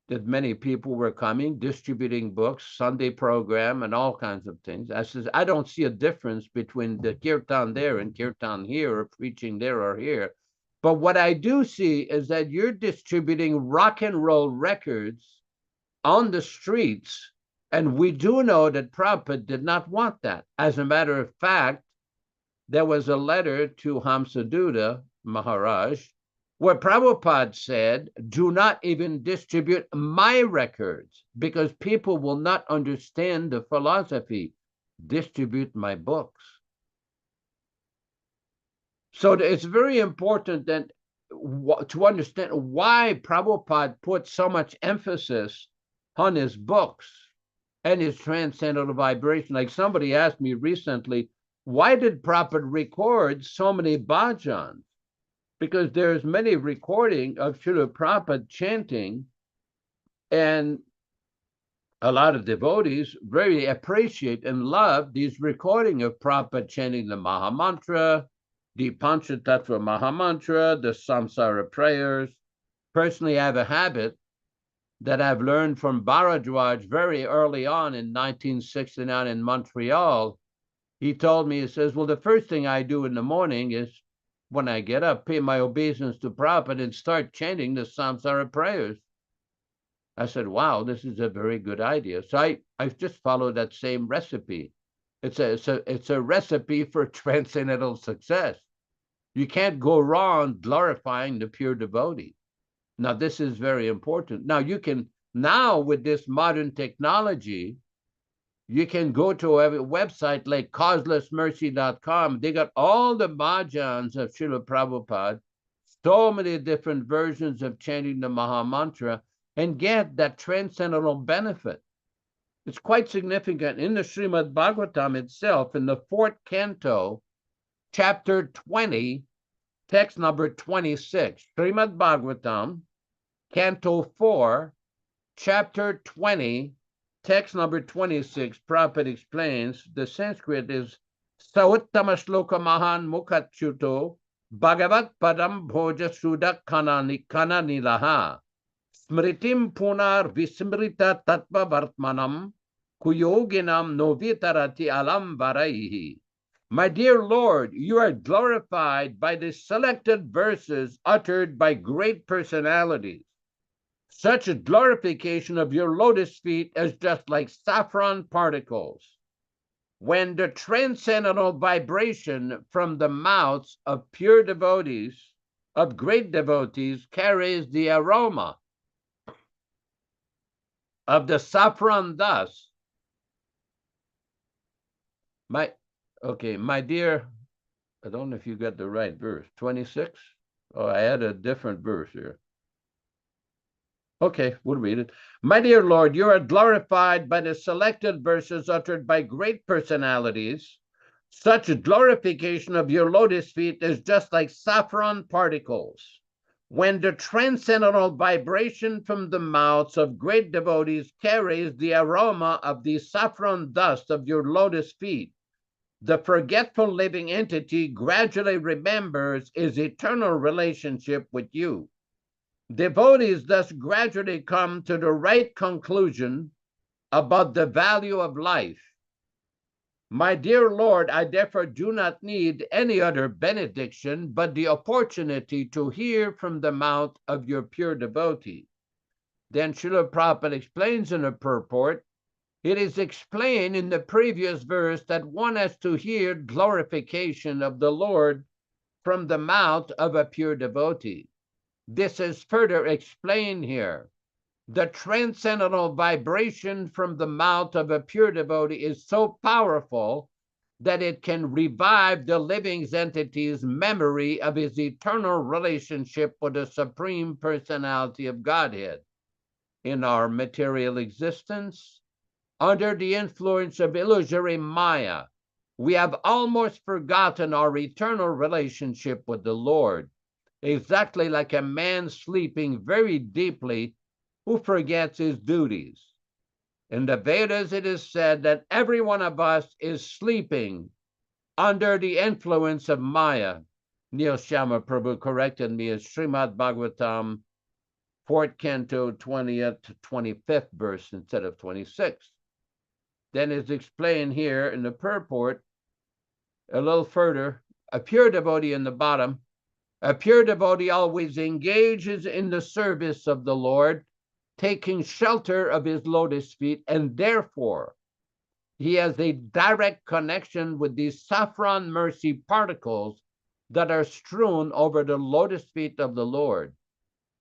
that many people were coming, distributing books, Sunday program, and all kinds of things. I said, I don't see a difference between the kirtan there and kirtan here, or preaching there or here. But what I do see is that you're distributing rock and roll records on the streets. And we do know that Prabhupada did not want that. As a matter of fact, there was a letter to Hamsaduta Maharaj where Prabhupada said, do not even distribute my records because people will not understand the philosophy. Distribute my books. So it's very important that to understand why Prabhupada put so much emphasis on his books and his transcendental vibration. Like somebody asked me recently, why did Prabhupada record so many bhajans? Because there's many recording of Srila Prabhupada chanting, and a lot of devotees very appreciate and love these recording of Prabhupada chanting the Mahamantra, the Panchatattva Mahamantra, the Samsara prayers. Personally, I have a habit that I've learned from Bharadwaj very early on in 1969 in Montreal. He told me, he says, well, the first thing I do in the morning is when I get up, pay my obeisance to Prabhupada and start chanting the Samsara prayers. I said, wow, this is a very good idea. So I just followed that same recipe. It's a recipe for transcendental success. You can't go wrong glorifying the pure devotee. Now, this is very important. Now, you can, now with this modern technology, you can go to a website like causelessmercy.com. They got all the bhajans of Srila Prabhupada, so many different versions of chanting the Mahamantra, and get that transcendental benefit. It's quite significant. In the Srimad Bhagavatam itself, in the 4th canto, chapter 20, text number 26, Srimad Bhagavatam, Canto 4, Chapter 20, text number 26, Prabhupada explains, the Sanskrit is Sauttama Shloka Mahan Mukhachuto Bhagavat Padam Bhoja Suda Kananilaha Smritim Punar Vismrita Tattva Vartmanam Kuyoginam Novitarati Alam Varaihi. My dear Lord, you are glorified by the selected verses uttered by great personalities. Such a glorification of your lotus feet is just like saffron particles. When the transcendental vibration from the mouths of pure devotees, of great devotees, carries the aroma of the saffron dust. My dear, I don't know if you got the right verse, 26? Oh, I had a different verse here. Okay, we'll read it. My dear Lord, you are glorified by the selected verses uttered by great personalities. Such a glorification of your lotus feet is just like saffron particles. When the transcendental vibration from the mouths of great devotees carries the aroma of the saffron dust of your lotus feet, the forgetful living entity gradually remembers his eternal relationship with you. Devotees thus gradually come to the right conclusion about the value of life. My dear Lord, I therefore do not need any other benediction but the opportunity to hear from the mouth of your pure devotee. Then Srila Prabhupada explains in a purport It is explained in the previous verse that one has to hear glorification of the Lord from the mouth of a pure devotee. This is further explained here. The transcendental vibration from the mouth of a pure devotee is so powerful that it can revive the living entity's memory of his eternal relationship with the Supreme Personality of Godhead. In our material existence, under the influence of illusory Maya, we have almost forgotten our eternal relationship with the Lord, exactly like a man sleeping very deeply who forgets his duties. In the Vedas, it is said that every one of us is sleeping under the influence of Maya. Neil Sharma Prabhu corrected me as Srimad Bhagavatam, 4th Canto, 20th to 25th verse instead of 26th. Then is explained here in the purport a little further. A pure devotee in the bottom. A pure devotee always engages in the service of the Lord, taking shelter of his lotus feet, and therefore he has a direct connection with these saffron mercy particles that are strewn over the lotus feet of the Lord.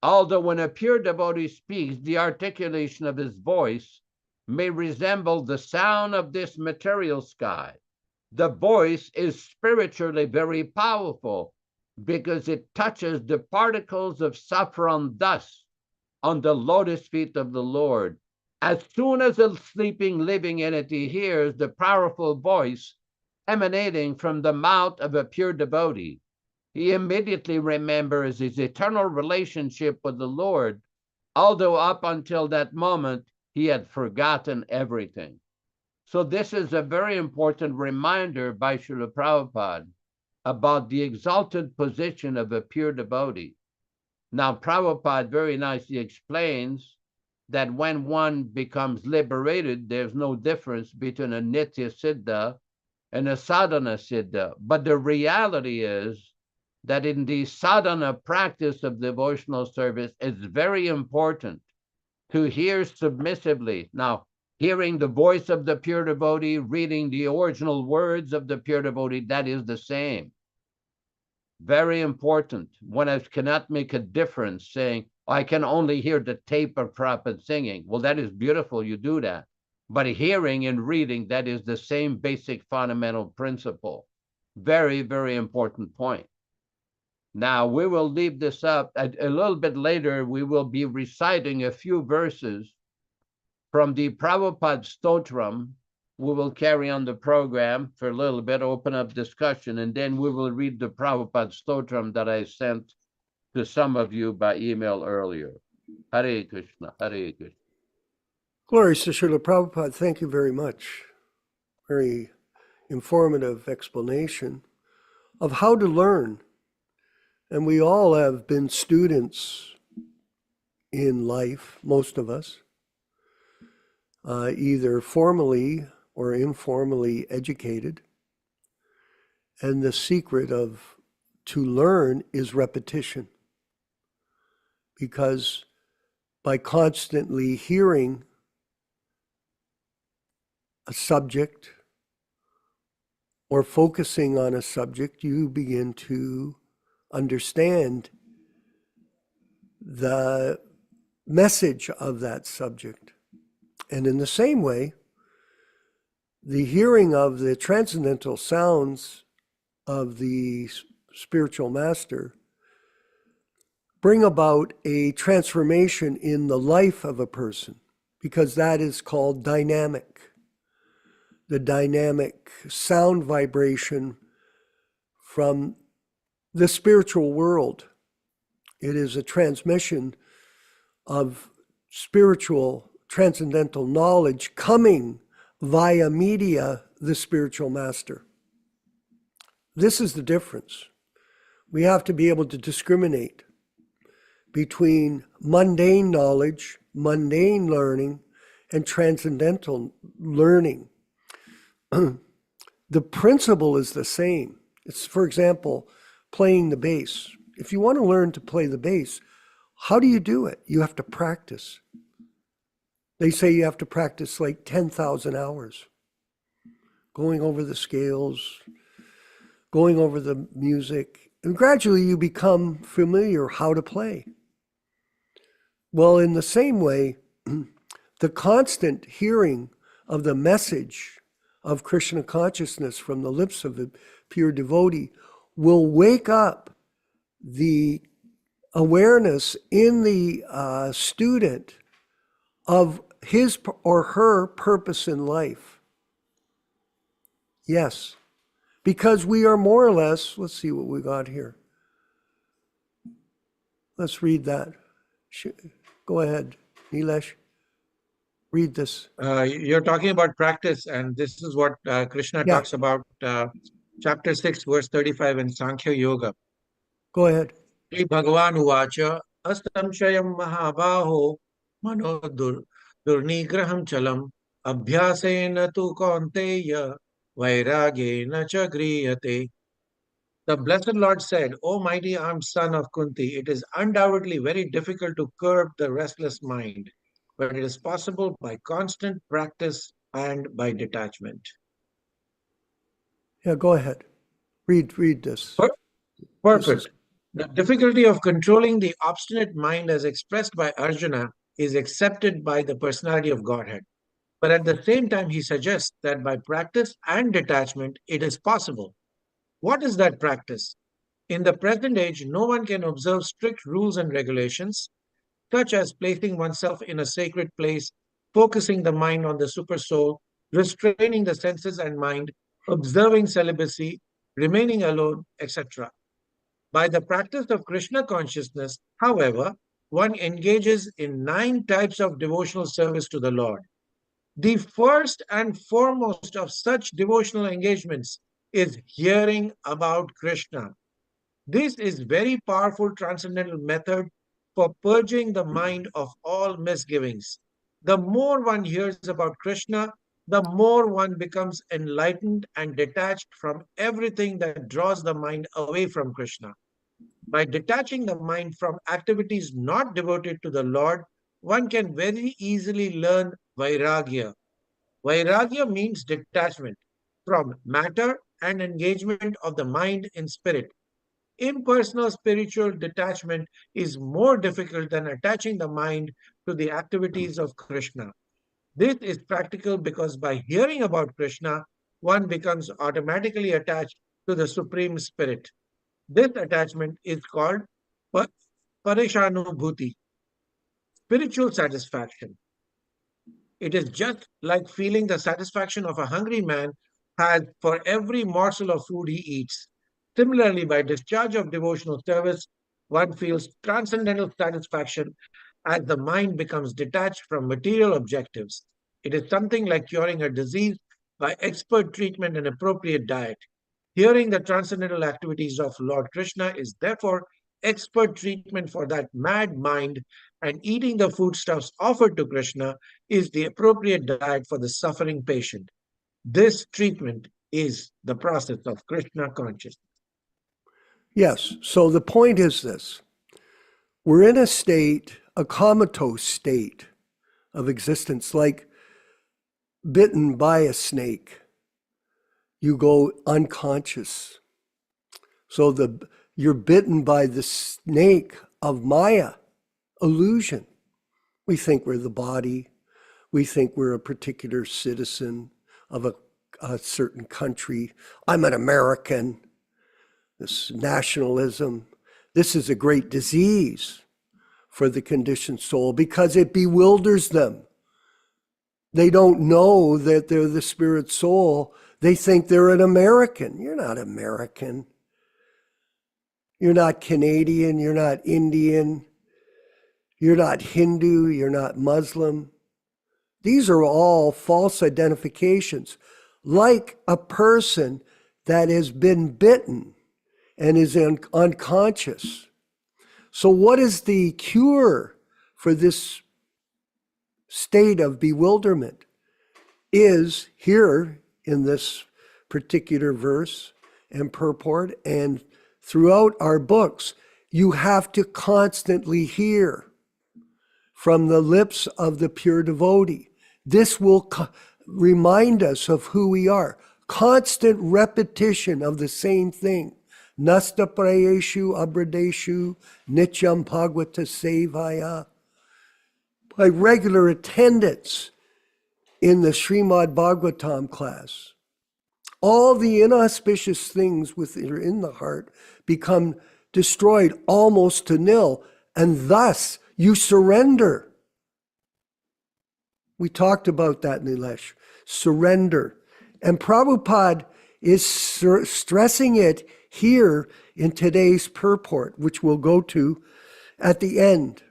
Although when a pure devotee speaks, the articulation of his voice may resemble the sound of this material sky, the voice is spiritually very powerful because it touches the particles of saffron dust on the lotus feet of the Lord. As soon as a sleeping living entity hears the powerful voice emanating from the mouth of a pure devotee, he immediately remembers his eternal relationship with the Lord, although up until that moment he had forgotten everything. So this is a very important reminder by Srila Prabhupada about the exalted position of a pure devotee. Now, Prabhupada very nicely explains that when one becomes liberated, there's no difference between a Nitya Siddha and a Sadhana Siddha. But the reality is that in the sadhana practice of devotional service, it's very important to hear submissively. Now, hearing the voice of the pure devotee, reading the original words of the pure devotee, that is the same. Very important. One cannot make a difference saying, I can only hear the tape of Prabhupada singing. Well, that is beautiful, you do that. But hearing and reading, that is the same basic fundamental principle. Very, very important point. Now, we will leave this up. A little bit later, we will be reciting a few verses from the Prabhupada Stotram. We will carry on the program for a little bit, open up discussion, and then we will read the Prabhupada Stotram that I sent to some of you by email earlier. Hare Krishna, Hare Krishna. Glory to Srila Prabhupada. Thank you very much. Very informative explanation of how to learn. And we all have been students in life, most of us, either formally or informally educated. And the secret to learn is repetition. Because by constantly hearing a subject or focusing on a subject, you begin to understand the message of that subject. And in the same way, the hearing of the transcendental sounds of the spiritual master bring about a transformation in the life of a person, because that is called dynamic. The dynamic sound vibration from the spiritual world. It is a transmission of spiritual transcendental knowledge coming via media, the spiritual master. This is the difference. We have to be able to discriminate between mundane knowledge, mundane learning, and transcendental learning. The principle is the same. It's, for example, playing the bass. If you want to learn to play the bass, how do you do it? You have to practice. They say you have to practice like 10,000 hours, going over the scales, going over the music, and gradually you become familiar how to play. Well, in the same way, the constant hearing of the message of Krishna consciousness from the lips of a pure devotee will wake up the awareness in the student of his or her purpose in life. Yes, because we are more or less, let's see what we got here. Let's read that. Go ahead, Nilesh. Read this. You're talking about practice, and this is what Krishna talks about, chapter 6, verse 35 in Sankhya Yoga. Go ahead. Shri Bhagavan Uvacha Astam Shayam Mahabaho Mano Durnigraham Chalam Abhyasena tu Kaunteya Vairagena cha griyate. The Blessed Lord said, O mighty armed son of Kunti, it is undoubtedly very difficult to curb the restless mind, but it is possible by constant practice and by detachment. Yeah, go ahead. Read this. Perfect. The difficulty of controlling the obstinate mind as expressed by Arjuna is accepted by the personality of Godhead. But at the same time, he suggests that by practice and detachment, it is possible. What is that practice? In the present age, no one can observe strict rules and regulations, such as placing oneself in a sacred place, focusing the mind on the supersoul, restraining the senses and mind, observing celibacy, remaining alone, etc. By the practice of Krishna consciousness, however, one engages in 9 types of devotional service to the Lord. The first and foremost of such devotional engagements is hearing about Krishna. This is very powerful transcendental method for purging the mind of all misgivings. The more one hears about Krishna, the more one becomes enlightened and detached from everything that draws the mind away from Krishna. By detaching the mind from activities not devoted to the Lord, one can very easily learn Vairagya. Vairagya means detachment from matter and engagement of the mind in spirit. Impersonal spiritual detachment is more difficult than attaching the mind to the activities of Krishna. This is practical because by hearing about Krishna, one becomes automatically attached to the Supreme Spirit. This attachment is called Parishanubhuti, spiritual satisfaction. It is just like feeling the satisfaction of a hungry man has for every morsel of food he eats. Similarly, by discharge of devotional service, one feels transcendental satisfaction as the mind becomes detached from material objectives. It is something like curing a disease by expert treatment and appropriate diet. Hearing the transcendental activities of Lord Krishna is therefore expert treatment for that mad mind, and eating the foodstuffs offered to Krishna is the appropriate diet for the suffering patient. This treatment is the process of Krishna consciousness. Yes, so the point is this. We're in a state, a comatose state of existence, like bitten by a snake. You go unconscious. So you're bitten by the snake of Maya, illusion. We think we're the body. We think we're a particular citizen of a certain country. I'm an American. This nationalism. This is a great disease for the conditioned soul because it bewilders them. They don't know that they're the spirit soul. They think they're an American. You're not American. You're not Canadian. You're not Indian. You're not Hindu. You're not Muslim. These are all false identifications, like a person that has been bitten and is unconscious. So what is the cure for this state of bewilderment? Is here in this particular verse and purport and throughout our books, you have to constantly hear from the lips of the pure devotee. This will remind us of who we are. Constant repetition of the same thing. Nasta prayeshu abradeshu nityam bhagavata sevaya. By regular attendance in the Srimad Bhagavatam class, all the inauspicious things within the heart become destroyed almost to nil, and thus you surrender. We talked about that, Nilesh. Surrender. And Prabhupada is stressing it here in today's purport, which we'll go to at the end.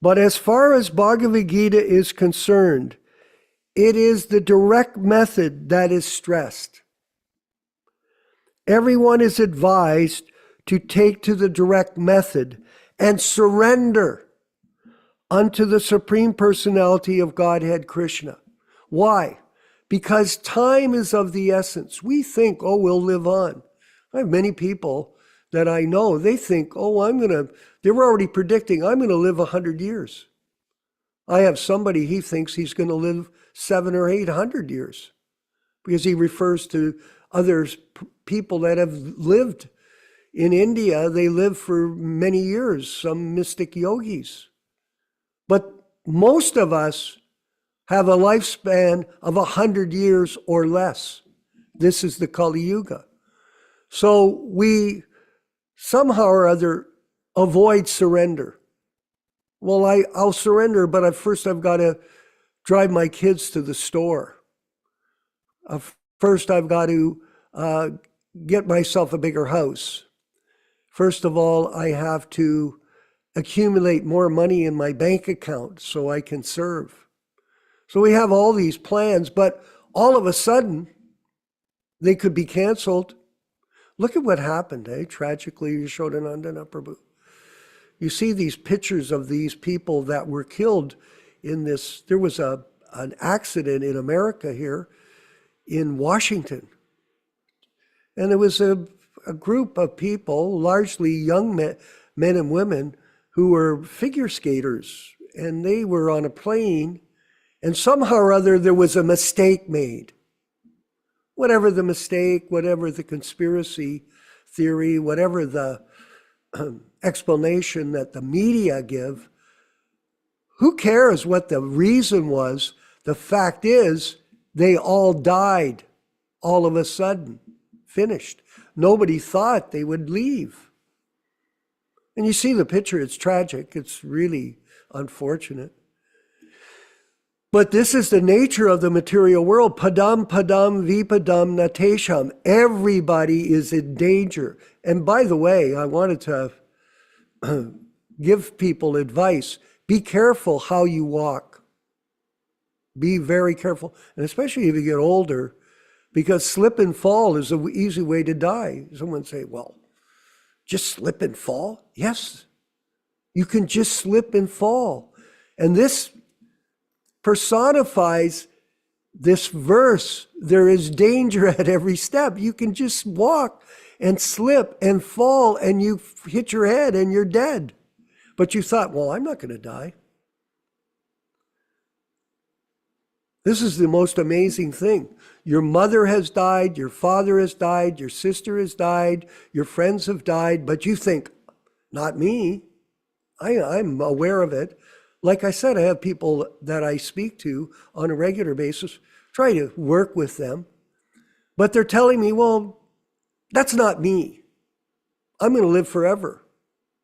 But as far as Bhagavad-gītā is concerned, it is the direct method that is stressed. Everyone is advised to take to the direct method and surrender unto the Supreme Personality of Godhead Krishna. Why? Because time is of the essence. We think, oh, we'll live on. I have many people that I know, they think, oh, they're already predicting, I'm going to live 100 years. I have somebody, he thinks he's going to live 700 or 800 years because he refers to other people that have lived in India. They live for many years, some mystic yogis. But most of us have a lifespan of 100 years or less. This is the Kali Yuga. So we somehow or other avoid surrender. Well, I'll surrender, but first I've got to drive my kids to the store. First I've got to get myself a bigger house. First of all, I have to accumulate more money in my bank account so I can serve. So we have all these plans, but all of a sudden, they could be canceled. Look at what happened, tragically, Yaśodā-nandana Prabhu. You see these pictures of these people that were killed in this. There was an accident in America here in Washington. And there was a group of people, largely young men and women, who were figure skaters. And they were on a plane, and somehow or other there was a mistake made. Whatever the mistake, whatever the conspiracy theory, whatever the explanation that the media give, who cares what the reason was? The fact is, they all died all of a sudden, finished. Nobody thought they would leave. And you see the picture, it's tragic, it's really unfortunate. But this is the nature of the material world. Padam vipadam natesham. Everybody is in danger. And by the way, I wanted to give people advice. Be careful how you walk. Be very careful. And especially if you get older, because slip and fall is an easy way to die. Someone say, well, just slip and fall? Yes, you can just slip and fall. And this personifies this verse. There is danger at every step. You can just walk and slip and fall and you hit your head and you're dead. But you thought, well, I'm not going to die. This is the most amazing thing. Your mother has died, your father has died, your sister has died, your friends have died, but you think, not me. I'm aware of it. Like I said, I have people that I speak to on a regular basis, try to work with them, but they're telling me, well, that's not me. I'm going to live forever.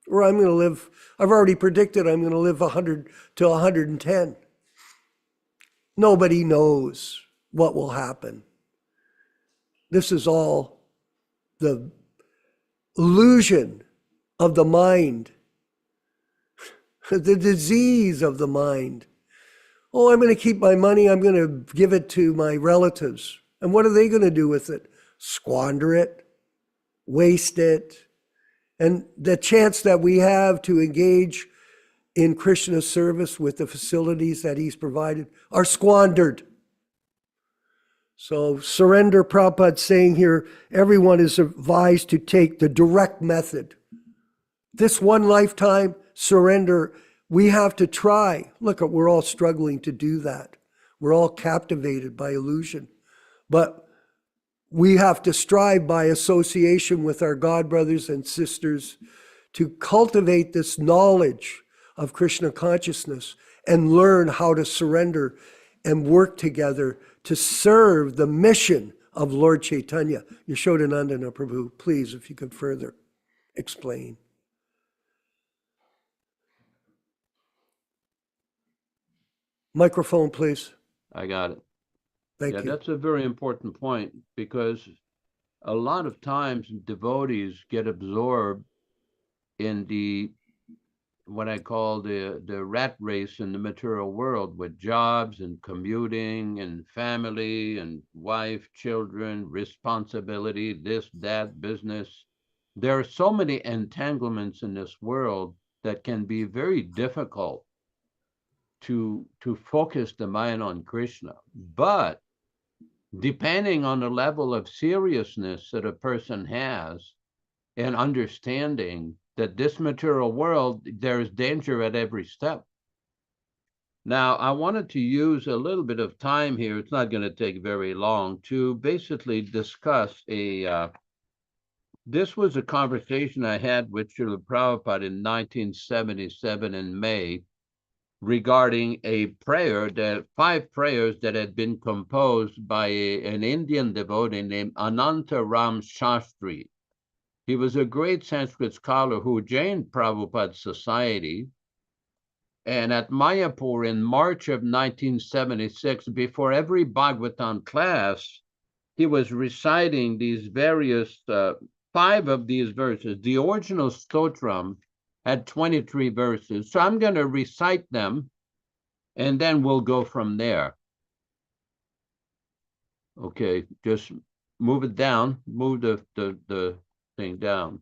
Or I've already predicted I'm going to live 100 to 110. Nobody knows what will happen. This is all the illusion of the mind, the disease of the mind. Oh, I'm going to keep my money. I'm going to give it to my relatives. And what are they going to do with it? Squander it, waste it. And the chance that we have to engage in Krishna's service with the facilities that he's provided are squandered. So surrender, Prabhupada's saying here, everyone is advised to take the direct method. This one lifetime, surrender We have to try. Look, we're all struggling to do that. We're all captivated by illusion. But we have to strive by association with our God brothers and sisters to cultivate this knowledge of Krishna consciousness and learn how to surrender and work together to serve the mission of Lord Chaitanya. Yaśodā-nandana Prabhu, please, if you could further explain. Microphone, please. I got it. Thank Yeah, you. that's a very important point, because a lot of times devotees get absorbed in what I call the rat race in the material world, with jobs and commuting and family and wife, children, responsibility, this, that, business. There are so many entanglements in this world that can be very difficult to focus the mind on Krishna. But depending on the level of seriousness that a person has and understanding that this material world, there is danger at every step. Now, I wanted to use a little bit of time here, it's not going to take very long, to basically discuss this was a conversation I had with Srila Prabhupada in 1977 in May, regarding a prayer, 5 prayers that had been composed by an Indian devotee named Ananta Ram Shastri. He was a great Sanskrit scholar who joined Prabhupada's society. And at Mayapur in March of 1976, before every Bhagavatam class, he was reciting these various 5 of these verses. The original stotram had 23 verses. So I'm going to recite them, and then we'll go from there. Okay, just move it down, move the thing down.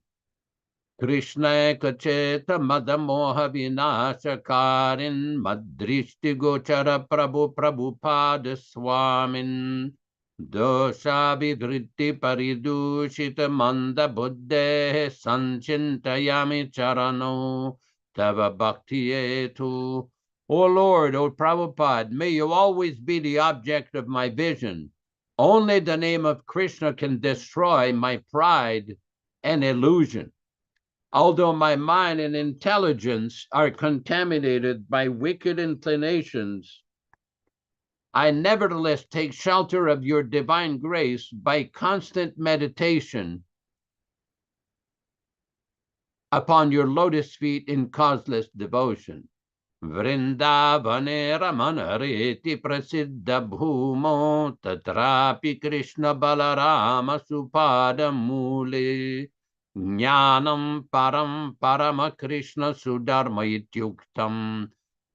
Krishna Kacheta Madamoha Vinashakarin Madrishti Gochara Prabhupada Swamin Dosha Vidritti Paridushita Manda Buddhe Sanchintayami Charano Tava Bhaktietu. O Lord, O Prabhupada, may you always be the object of my vision. Only the name of Krishna can destroy my pride and illusion. Although my mind and intelligence are contaminated by wicked inclinations, I nevertheless take shelter of your divine grace by constant meditation upon your lotus feet in causeless devotion. Vrindavane Ramanareti Prasiddha Bhumo Tatrapi Krishna Balarama Supada Mule Jnanam Param Parama Krishna Sudharma Ityuktam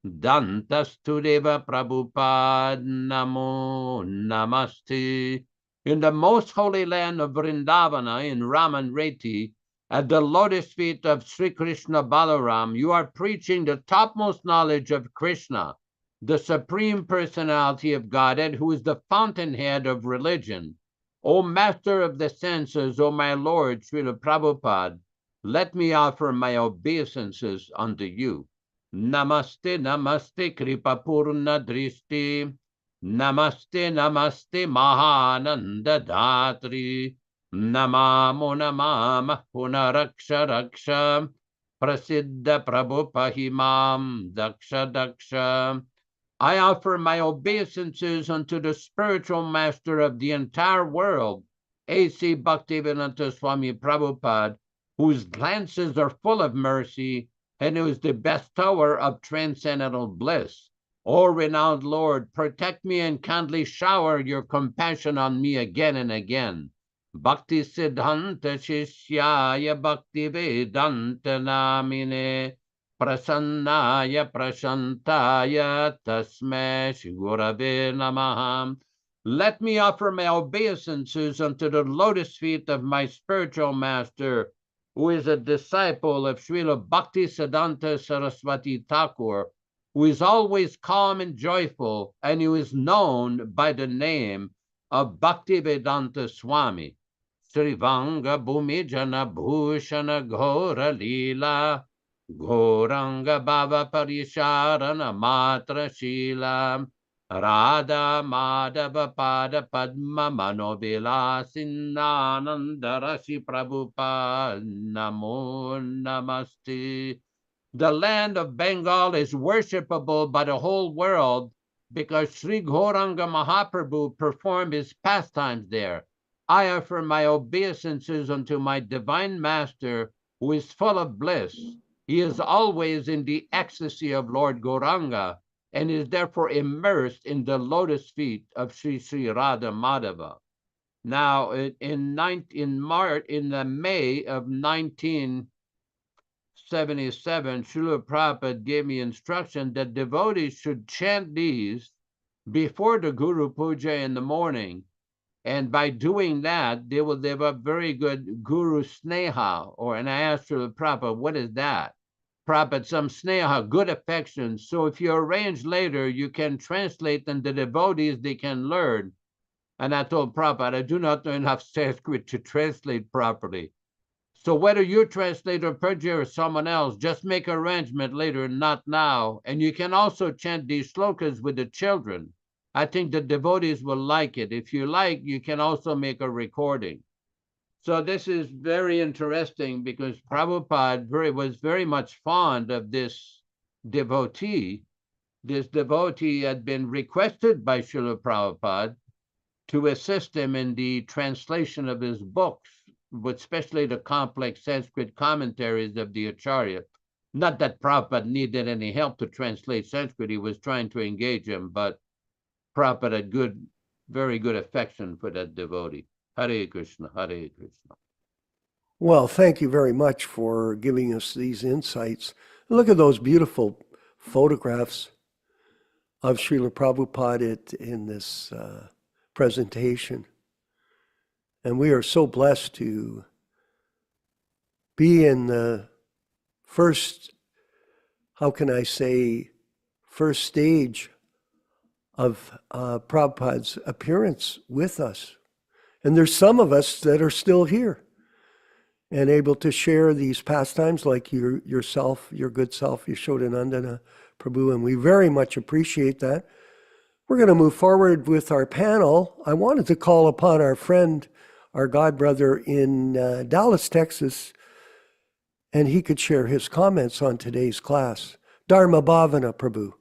Dantastudeva Prabhupada Namo Namaste. In the most holy land of Vrindavana in Ramanreti, at the lotus feet of Sri Krishna Balaram, you are preaching the topmost knowledge of Krishna, the Supreme Personality of Godhead, who is the fountainhead of religion. O Master of the senses, O my Lord, Srila Prabhupada, let me offer my obeisances unto you. Namaste, namaste, Kripa Purna Drishti. Namaste, namaste, Mahananda Dhatri. Namamo namamah punaraksha raksha prasiddha prabhu pahimam daksha daksha. I offer my obeisances unto the spiritual master of the entire world, A.C. Bhaktivedanta Swami Prabhupāda, whose glances are full of mercy and who is the bestower of transcendental bliss. O renowned Lord, protect me and kindly shower your compassion on me again and again. Bhakti Siddhanta Shishyaya Bhaktivedanta Namine Prasannaya Prashantaya Tasmai Shri Gurave Namaha. Let me offer my obeisances unto the lotus feet of my spiritual master, who is a disciple of Srila Bhaktisiddhanta Saraswati Thakur, who is always calm and joyful, and who is known by the name of Bhaktivedanta Swami. Srivanga Bhumijana Bhushana Ghora Leela Gauranga Bhava Parisharana Matra Shila Radha Madhava Pada Padma Manobila Sinnananda Rashi Prabhupada Namo Namaste. The land of Bengal is worshipable by the whole world because Sri Gauranga Mahaprabhu performed his pastimes there. I offer my obeisances unto my divine master, who is full of bliss. He is always in the ecstasy of Lord Gauranga and is therefore immersed in the lotus feet of Sri Sri Radha Madhava. Now, in May of 1977, Srila Prabhupada gave me instruction that devotees should chant these before the Guru Puja in the morning. And by doing that, they will develop very good Guru Sneha. And I asked Srila Prabhupada, what is that? Prabhupada, some Sneha, good affection. So if you arrange later, you can translate them to devotees, they can learn. And I told Prabhupada, I do not know enough Sanskrit to translate properly. So whether you translate or Purja or someone else, just make arrangement later, not now. And you can also chant these slokas with the children. I think the devotees will like it. If you like, you can also make a recording. So this is very interesting because Prabhupada was very much fond of this devotee. This devotee had been requested by Srila Prabhupada to assist him in the translation of his books, especially the complex Sanskrit commentaries of the Acharya. Not that Prabhupada needed any help to translate Sanskrit, he was trying to engage him, but Prabhupada had very good affection for that devotee. Hare Krishna, Hare Krishna. Well, thank you very much for giving us these insights. Look at those beautiful photographs of Srila Prabhupada in this presentation. And we are so blessed to be in the first stage of Prabhupada's appearance with us. And there's some of us that are still here and able to share these pastimes like yourself, your good self, Yaśodā-nandana Prabhu, and we very much appreciate that. We're going to move forward with our panel. I wanted to call upon our friend, our godbrother in Dallas, Texas, and he could share his comments on today's class. Dharma Bhavana Prabhu.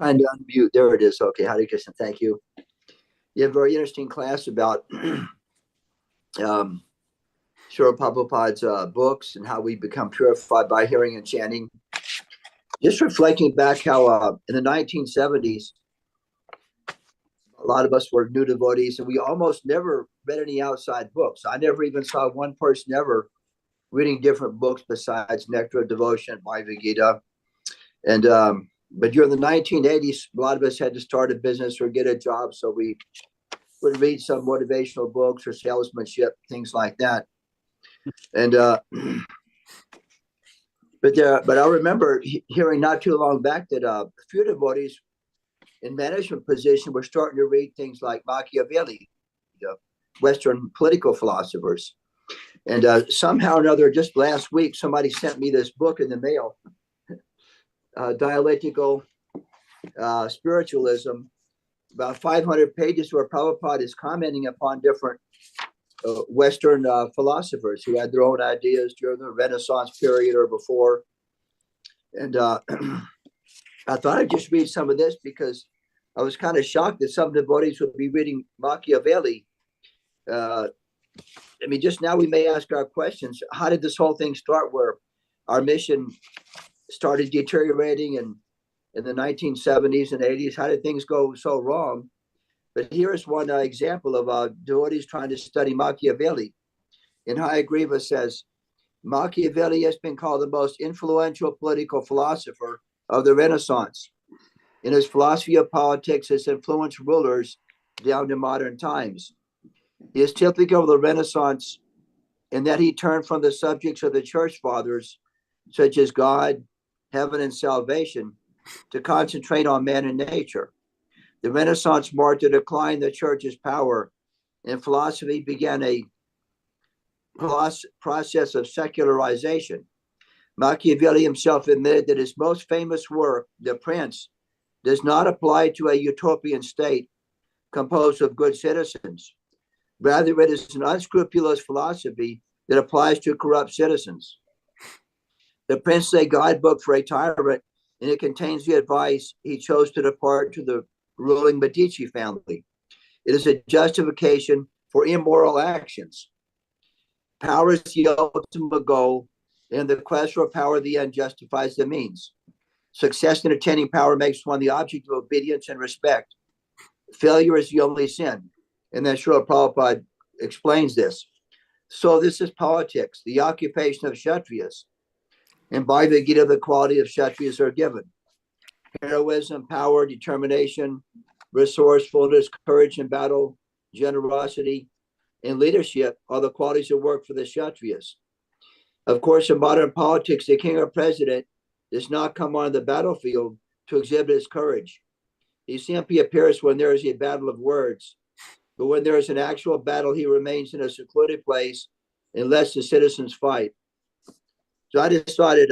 Trying to unmute. There it is. Okay, Hare Krishna. Thank you. You have a very interesting class about Srila Prabhupada's books and how we become purified by hearing and chanting. Just reflecting back how in the 1970s, a lot of us were new devotees and we almost never read any outside books. I never even saw one person ever reading different books besides Nectar of Devotion, Bhagavad-gītā. And but during the 1980s, a lot of us had to start a business or get a job, so we would read some motivational books or salesmanship, things like that. And but I remember hearing not too long back that a few devotees in management position were starting to read things like Machiavelli, Western political philosophers. And somehow or another, just last week, somebody sent me this book in the mail. Dialectical spiritualism, about 500 pages where Prabhupada is commenting upon different Western philosophers who had their own ideas during the Renaissance period or before. And I thought I'd just read some of this because I was kind of shocked that some devotees would be reading Machiavelli. I mean, just now we may ask our questions. How did this whole thing start where our mission started deteriorating in the 1970s and 80s? How did things go so wrong? But here's one example of devotees trying to study Machiavelli. And Hayagriva says, Machiavelli has been called the most influential political philosopher of the Renaissance. In his philosophy of politics, has influenced rulers down to modern times. He is typical of the Renaissance in that he turned from the subjects of the church fathers, such as God, heaven, and salvation, to concentrate on man and nature. The Renaissance marked a decline in the church's power, and philosophy began a process of secularization. Machiavelli himself admitted that his most famous work, The Prince, does not apply to a utopian state composed of good citizens. Rather, it is an unscrupulous philosophy that applies to corrupt citizens. The Prince is a guidebook for a tyrant, and it contains the advice he chose to depart to the ruling Medici family. It is a justification for immoral actions. Power is the ultimate goal, and the quest for power at the end justifies the means. Success in attaining power makes one the object of obedience and respect. Failure is the only sin. And then Srila Prabhupada explains this. So this is politics, the occupation of Kshatriyas. In Bhagavad-gītā, the quality of Kshatriyas are given. Heroism, power, determination, resourcefulness, courage in battle, generosity, and leadership are the qualities that work for the Kshatriyas. Of course, in modern politics, the king or president does not come on the battlefield to exhibit his courage. He simply appears when there is a battle of words. But when there is an actual battle, he remains in a secluded place and lets the citizens fight. So I just thought it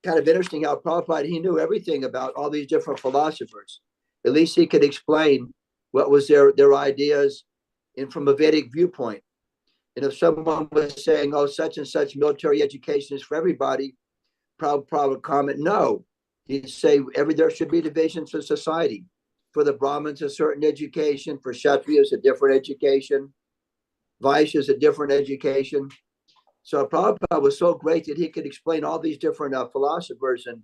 kind of interesting how Prabhupada, he knew everything about all these different philosophers. At least he could explain what was their ideas and from a Vedic viewpoint. And if someone was saying, oh, such and such military education is for everybody, Prabhupada would comment, no. He'd say there should be divisions in society. For the Brahmins, a certain education. For Kshatriyas, a different education. Vaishyas, a different education. So Prabhupada was so great that he could explain all these different philosophers and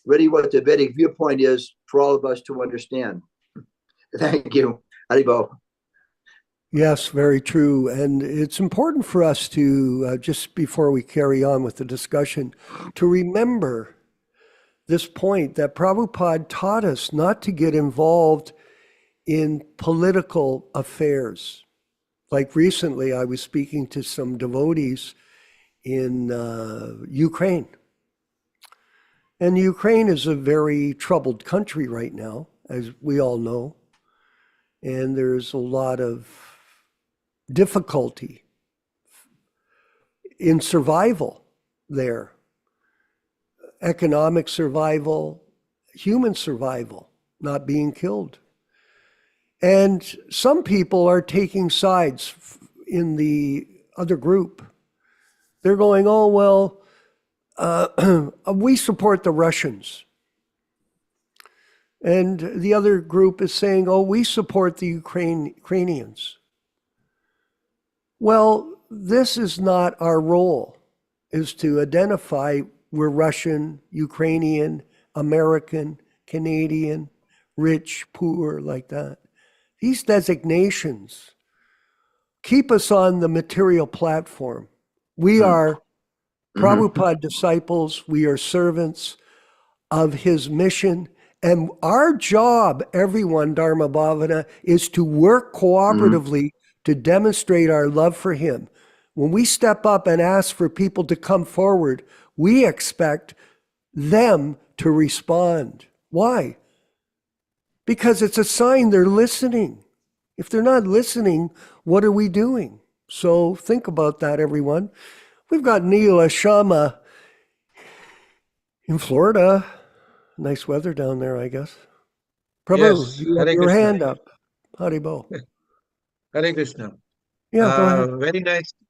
really what the Vedic viewpoint is for all of us to understand. Thank you. Haribol. Yes, very true. And it's important for us to, just before we carry on with the discussion, to remember this point that Prabhupada taught us not to get involved in political affairs. Like recently, I was speaking to some devotees in Ukraine. And Ukraine is a very troubled country right now, as we all know. And there's a lot of difficulty in survival there. Economic survival, human survival, not being killed. And some people are taking sides in the other group. They're going, oh, well, we support the Russians. And the other group is saying, oh, we support the Ukrainians. Well, this is not our role, is to identify we're Russian, Ukrainian, American, Canadian, rich, poor, like that. These designations keep us on the material platform. We are Prabhupada disciples. We are servants of his mission. And our job, everyone, Dharma Bhavana, is to work cooperatively to demonstrate our love for him. When we step up and ask for people to come forward, we expect them to respond. Why? Because it's a sign they're listening. If they're not listening, what are we doing? So think about that, everyone. We've got Neela Shama in Florida. Nice weather down there, I guess. Prabhu, Yes, you have Hare your Krishna. hand up. Haribo. Hare Krishna. Yeah, go ahead.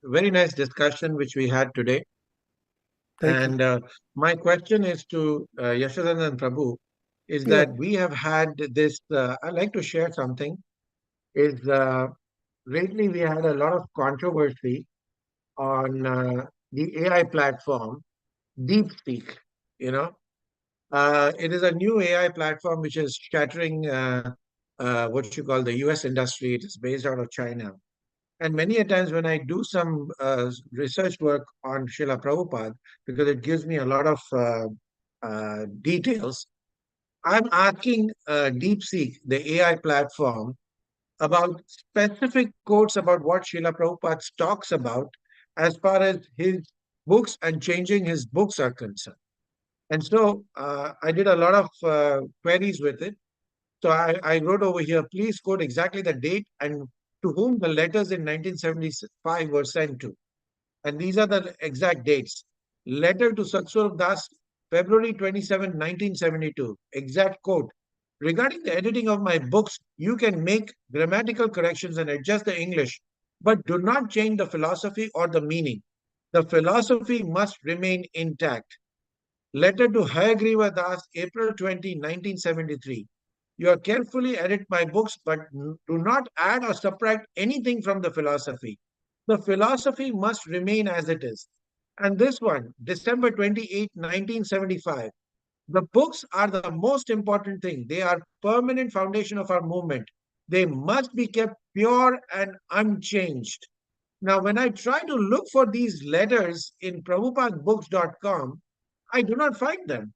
Very nice discussion which we had today. Thank you. And my question is to Yaśodā-nandana Prabhu, is Yeah. that we have had this, I'd like to share something, is lately we had a lot of controversy on the AI platform, DeepSeek, you know. It is a new AI platform which is shattering what you call the US industry. It is based out of China. And many a times when I do some research work on Srila Prabhupada, because it gives me a lot of details, I'm asking DeepSeek, the AI platform, about specific quotes about what Srila Prabhupada talks about as far as his books and changing his books are concerned. And so I did a lot of queries with it. So I wrote over here, please quote exactly the date and to whom the letters in 1975 were sent to. And these are the exact dates. Letter to Satswarup Das, February 27, 1972. Exact quote. Regarding the editing of my books, you can make grammatical corrections and adjust the English, but do not change the philosophy or the meaning. The philosophy must remain intact. Letter to Hare Krishna Das, April 20, 1973. You are carefully edit my books, but do not add or subtract anything from the philosophy. The philosophy must remain as it is. And this one, December 28, 1975. The books are the most important thing. They are permanent foundation of our movement. They must be kept pure and unchanged. Now, when I try to look for these letters in prabhupadbooks.com, I do not find them.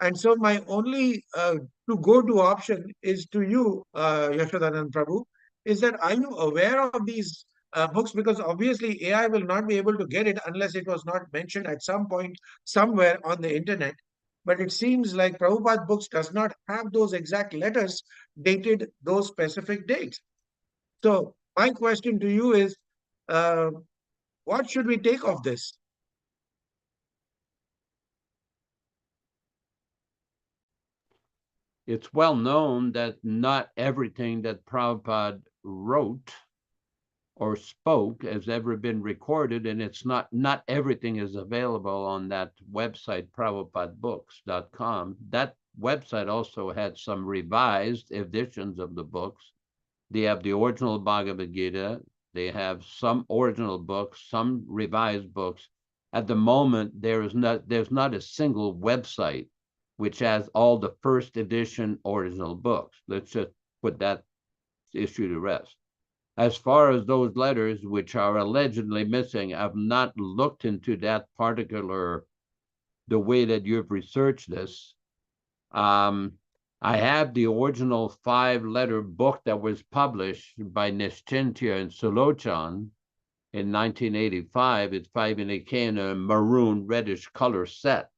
And so my only to go to option is to you, Yaśodā-nandana Prabhu, is that are you aware of these books? Because obviously AI will not be able to get it unless it was not mentioned at some point somewhere on the internet. But it seems like Prabhupada books does not have those exact letters dated those specific dates. So my question to you is, what should we take of this? It's well known that not everything that Prabhupada wrote or spoke has ever been recorded, and it's not everything is available on that website, prabhupadbooks.com. That website also had some revised editions of the books. They have the original Bhagavad-gītā, they have some original books, some revised books. At the moment, there's not a single website which has all the first edition original books. Let's just put that issue to rest. As far as those letters which are allegedly missing, I've not looked into that particular, the way that you've researched this. I have the original 5-letter book that was published by Nischintya and Sulochan in 1985. It came in a maroon reddish color set.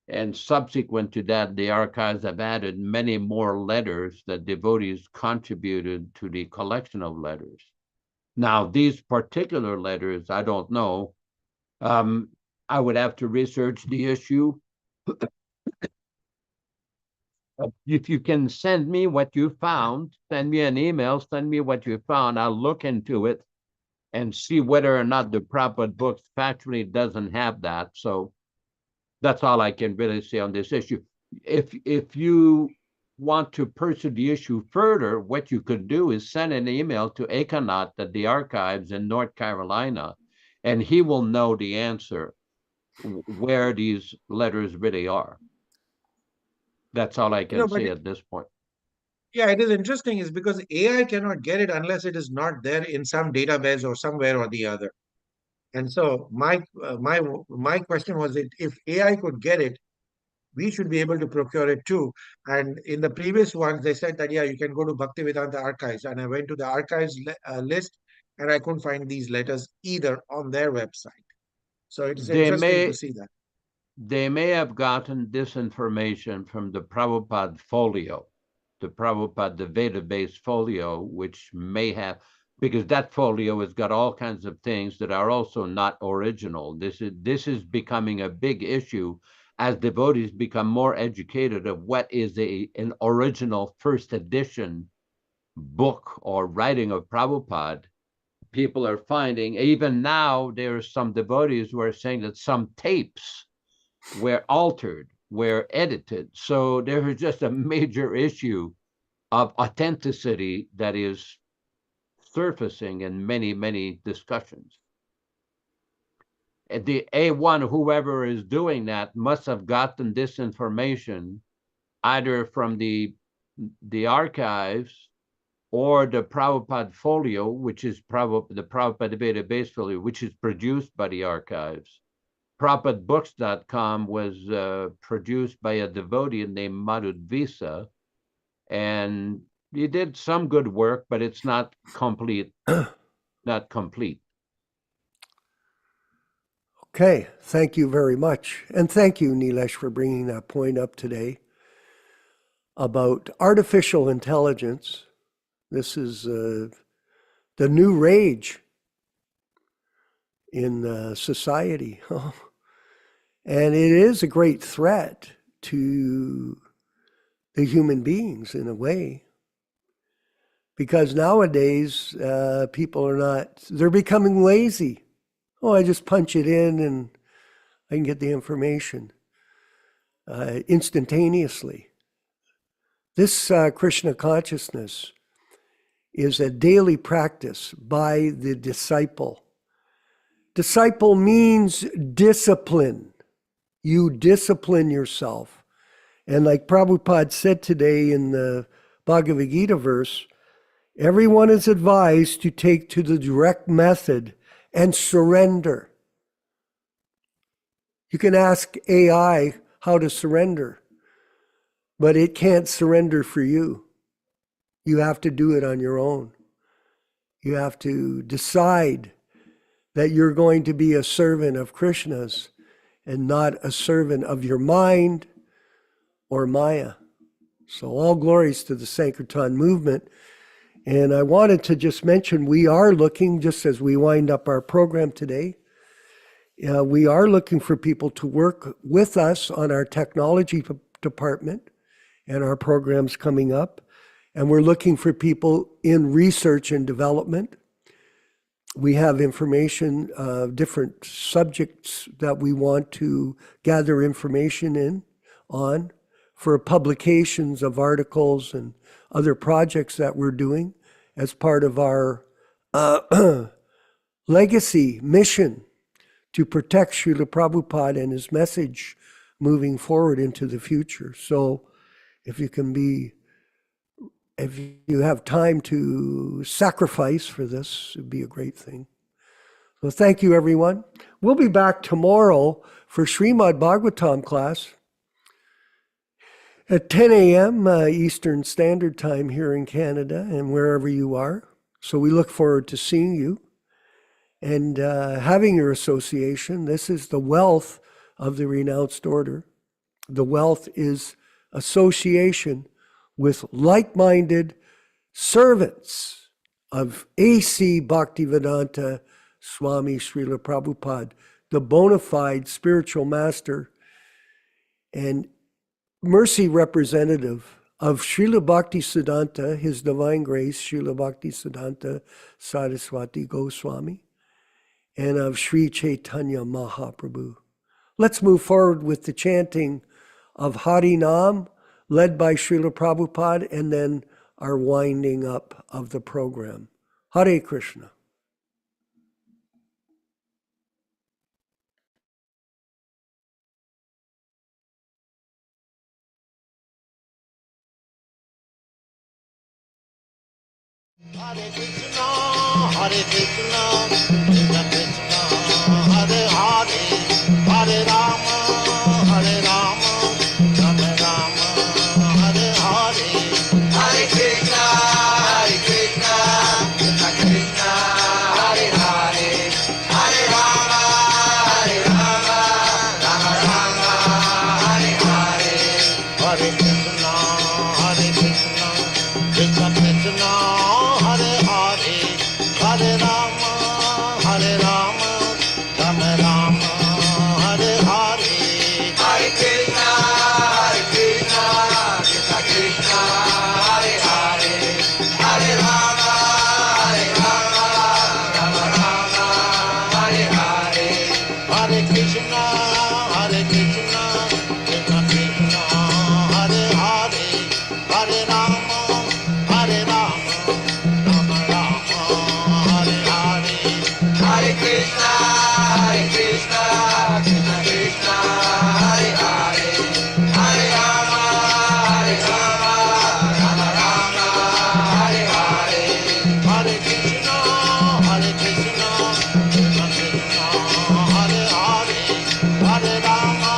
And subsequent to that, the archives have added many more letters that devotees contributed to the collection of letters. Now, these particular letters, I don't know. I would have to research the issue. If you can send me what you found, send me an email, send me what you found, I'll look into it and see whether or not the Prabhupada books factually doesn't have that. So that's all I can really say on this issue. If you want to pursue the issue further, what you could do is send an email to Ekanath at the archives in North Carolina, and he will know the answer where these letters really are. That's all I can say at this point. Yeah, it is interesting is because AI cannot get it unless it is not there in some database or somewhere or the other. And so my question was that if AI could get it, we should be able to procure it too. And in the previous ones, they said that, yeah, you can go to Bhaktivedanta archives. And I went to the archives list and I couldn't find these letters either on their website. So it's interesting to see that. They may have gotten this information from the Prabhupada folio, the Veda-based folio, which may have, because that folio has got all kinds of things that are also not original. This is becoming a big issue as devotees become more educated of what is an original first edition book or writing of Prabhupada. People are finding, even now, there are some devotees who are saying that some tapes were altered, were edited. So there is just a major issue of authenticity that is surfacing in many, many discussions. The A1, whoever is doing that, must have gotten this information either from the archives or the Prabhupada folio, which is the Prabhupada Veda-based folio, which is produced by the archives. Prabhupadbooks.com was produced by a devotee named Madhudvisa, and he did some good work, but it's not complete. Not complete. Okay, thank you very much. And thank you, Nilesh, for bringing that point up today about artificial intelligence. This is the new rage in society. And it is a great threat to the human beings in a way. Because nowadays, people are not, they're becoming lazy. Oh, I just punch it in and I can get the information instantaneously. This Krishna consciousness is a daily practice by the disciple. Disciple means discipline. You discipline yourself. And like Prabhupada said today in the Bhagavad-gītā verse, everyone is advised to take to the direct method and surrender. You can ask AI how to surrender, but it can't surrender for you. You have to do it on your own. You have to decide that you're going to be a servant of Krishna's and not a servant of your mind or Maya. So all glories to the Sankirtan movement. And I wanted to just mention, we are looking, just as we wind up our program today, we are looking for people to work with us on our technology department and our programs coming up. And we're looking for people in research and development. We have information, different subjects that we want to gather information on for publications of articles and other projects that we're doing as part of our legacy mission to protect Srila Prabhupada and his message moving forward into the future. So if you have time to sacrifice for this, it'd be a great thing. So thank you, everyone. We'll be back tomorrow for Srimad Bhagavatam class at 10 a.m. Eastern Standard Time here in Canada and wherever you are. So we look forward to seeing you and having your association. This is the wealth of the renounced order. The wealth is association with like-minded servants of A.C. Bhaktivedanta Swami Srila Prabhupada, the bona fide spiritual master and mercy representative of Srila Bhaktisiddhanta, His Divine Grace, Srila Bhaktisiddhanta Saraswati Goswami, and of Sri Chaitanya Mahaprabhu. Let's move forward with the chanting of Hari Nam, led by Srila Prabhupada, and then our winding up of the program. Hare Krishna. Hare Krishna, Hare Krishna, Krishna Krishna, Hare Hare, Hare Rama, Hare Rama, Rama Rama, Hare Hare. Hare Krishna, Krishna Krishna, Hare Hare, Hare Rama, Rama Rama, Hare Hare. Hare Krishna, Krishna Krishna, Hare Hare, Hare Rama, Rama Rama, Hare Hare. Hare Krishna, Krishna Krishna, Hare Hare, Hare Rama, Rama Rama, Hare Hare. Hare Krishna, Krishna Krishna, Hare Hare, Hare Rama, Rama Rama, Hare Hare. Hare Krishna, Krishna Krishna, Hare Hare, Hare Rama, Rama Rama, Hare Hare. Hare Krishna, Krishna Krishna, Hare Hare, Hare Rama,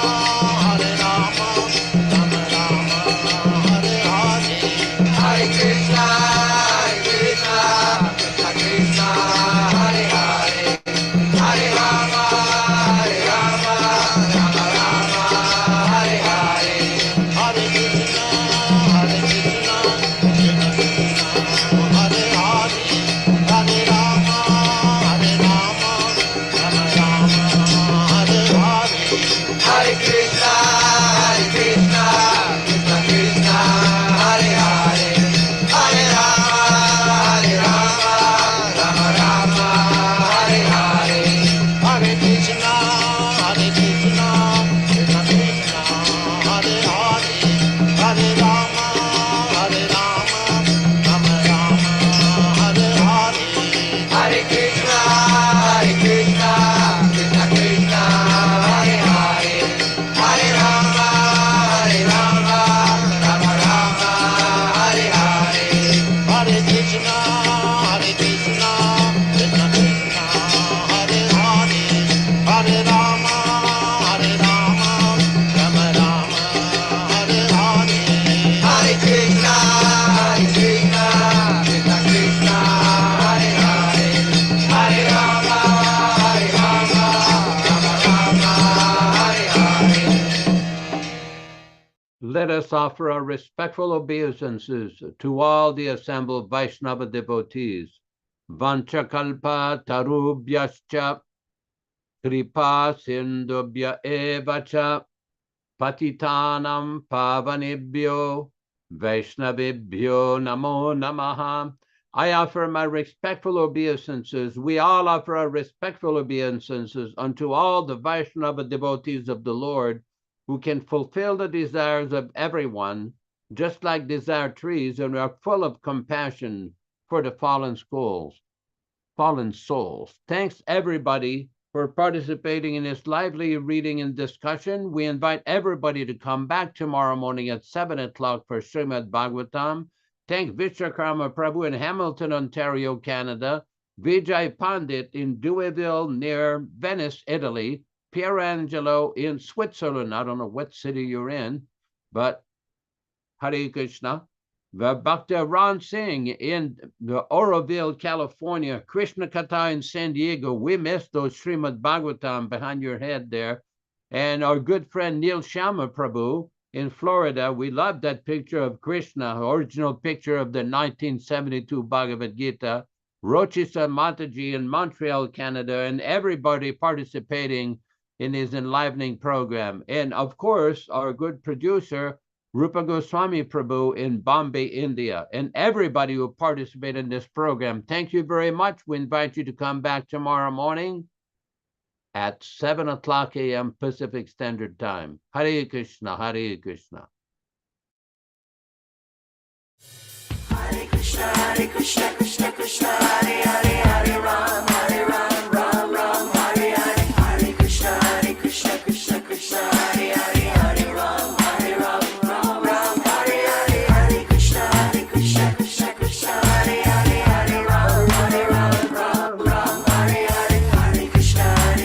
Let us offer our respectful obeisances to all the assembled Vaishnava devotees. Vanchakalpa tarubhyascha kripa sindubhya evacha patitanam pavanebhyo Vaishnavibhyo namo namaha. I offer my respectful obeisances. We all offer our respectful obeisances unto all the Vaishnava devotees of the Lord who can fulfill the desires of everyone, just like desire trees, and are full of compassion for the fallen souls. Thanks everybody for participating in this lively reading and discussion. We invite everybody to come back tomorrow morning at 7 o'clock for Srimad Bhagavatam. Thank Vishwakarma Prabhu in Hamilton, Ontario, Canada, Vijay Pandit in Douauville near Venice, Italy, Pierangelo in Switzerland. I don't know what city you're in, but Hare Krishna. Bhakta Ron Singh in the Oroville, California. Krishna Kata in San Diego. We missed those Srimad Bhagavatam behind your head there. And our good friend Neil Sharma Prabhu in Florida. We love that picture of Krishna, original picture of the 1972 Bhagavad-gītā. Rochisa Mataji in Montreal, Canada, and everybody participating in his enlivening program. And of course, our good producer, Rupa Goswami Prabhu in Bombay, India, and everybody who participated in this program. Thank you very much. We invite you to come back tomorrow morning at 7 o'clock a.m. Pacific Standard Time. Hare Krishna, Hare Krishna. Hare Krishna, Krishna Krishna, Hare Hare, Hare Ram, Ram Ram, Hare Hare. Hare Krishna, Krishna Krishna, Hare Hare, Hare Ram, Ram Hare Hare. Hare Krishna, Krishna Krishna, Hare Hare, Hare Ram, Ram Hare Hare. Hare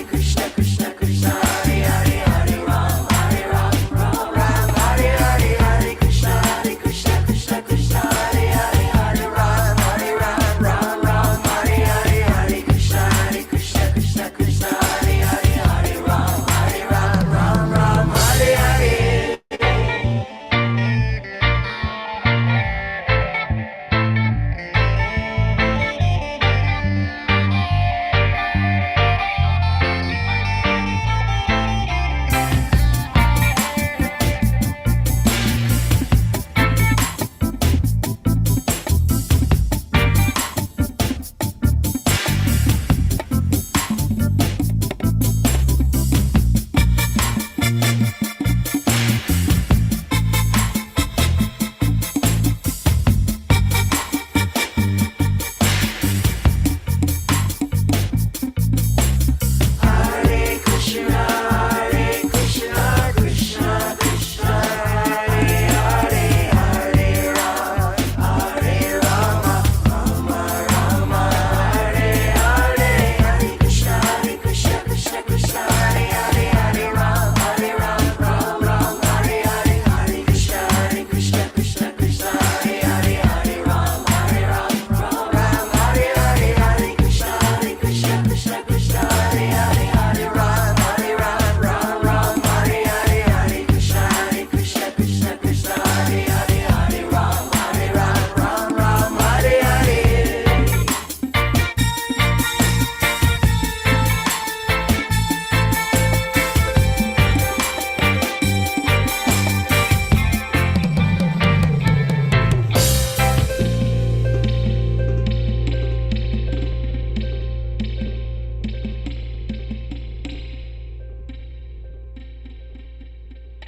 Krishna, Krishna Krishna, Hare Hare, Hare Ram, Ram Hare Hare. Hare Krishna, Krishna Krishna, Hare Hare, Hare Ram, Ram Hare Hare.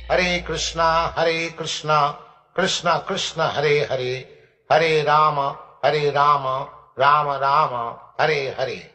Hare Krishna, Krishna Krishna, Hare Hare, Hare Rama, Rama Rama, Hare Hare.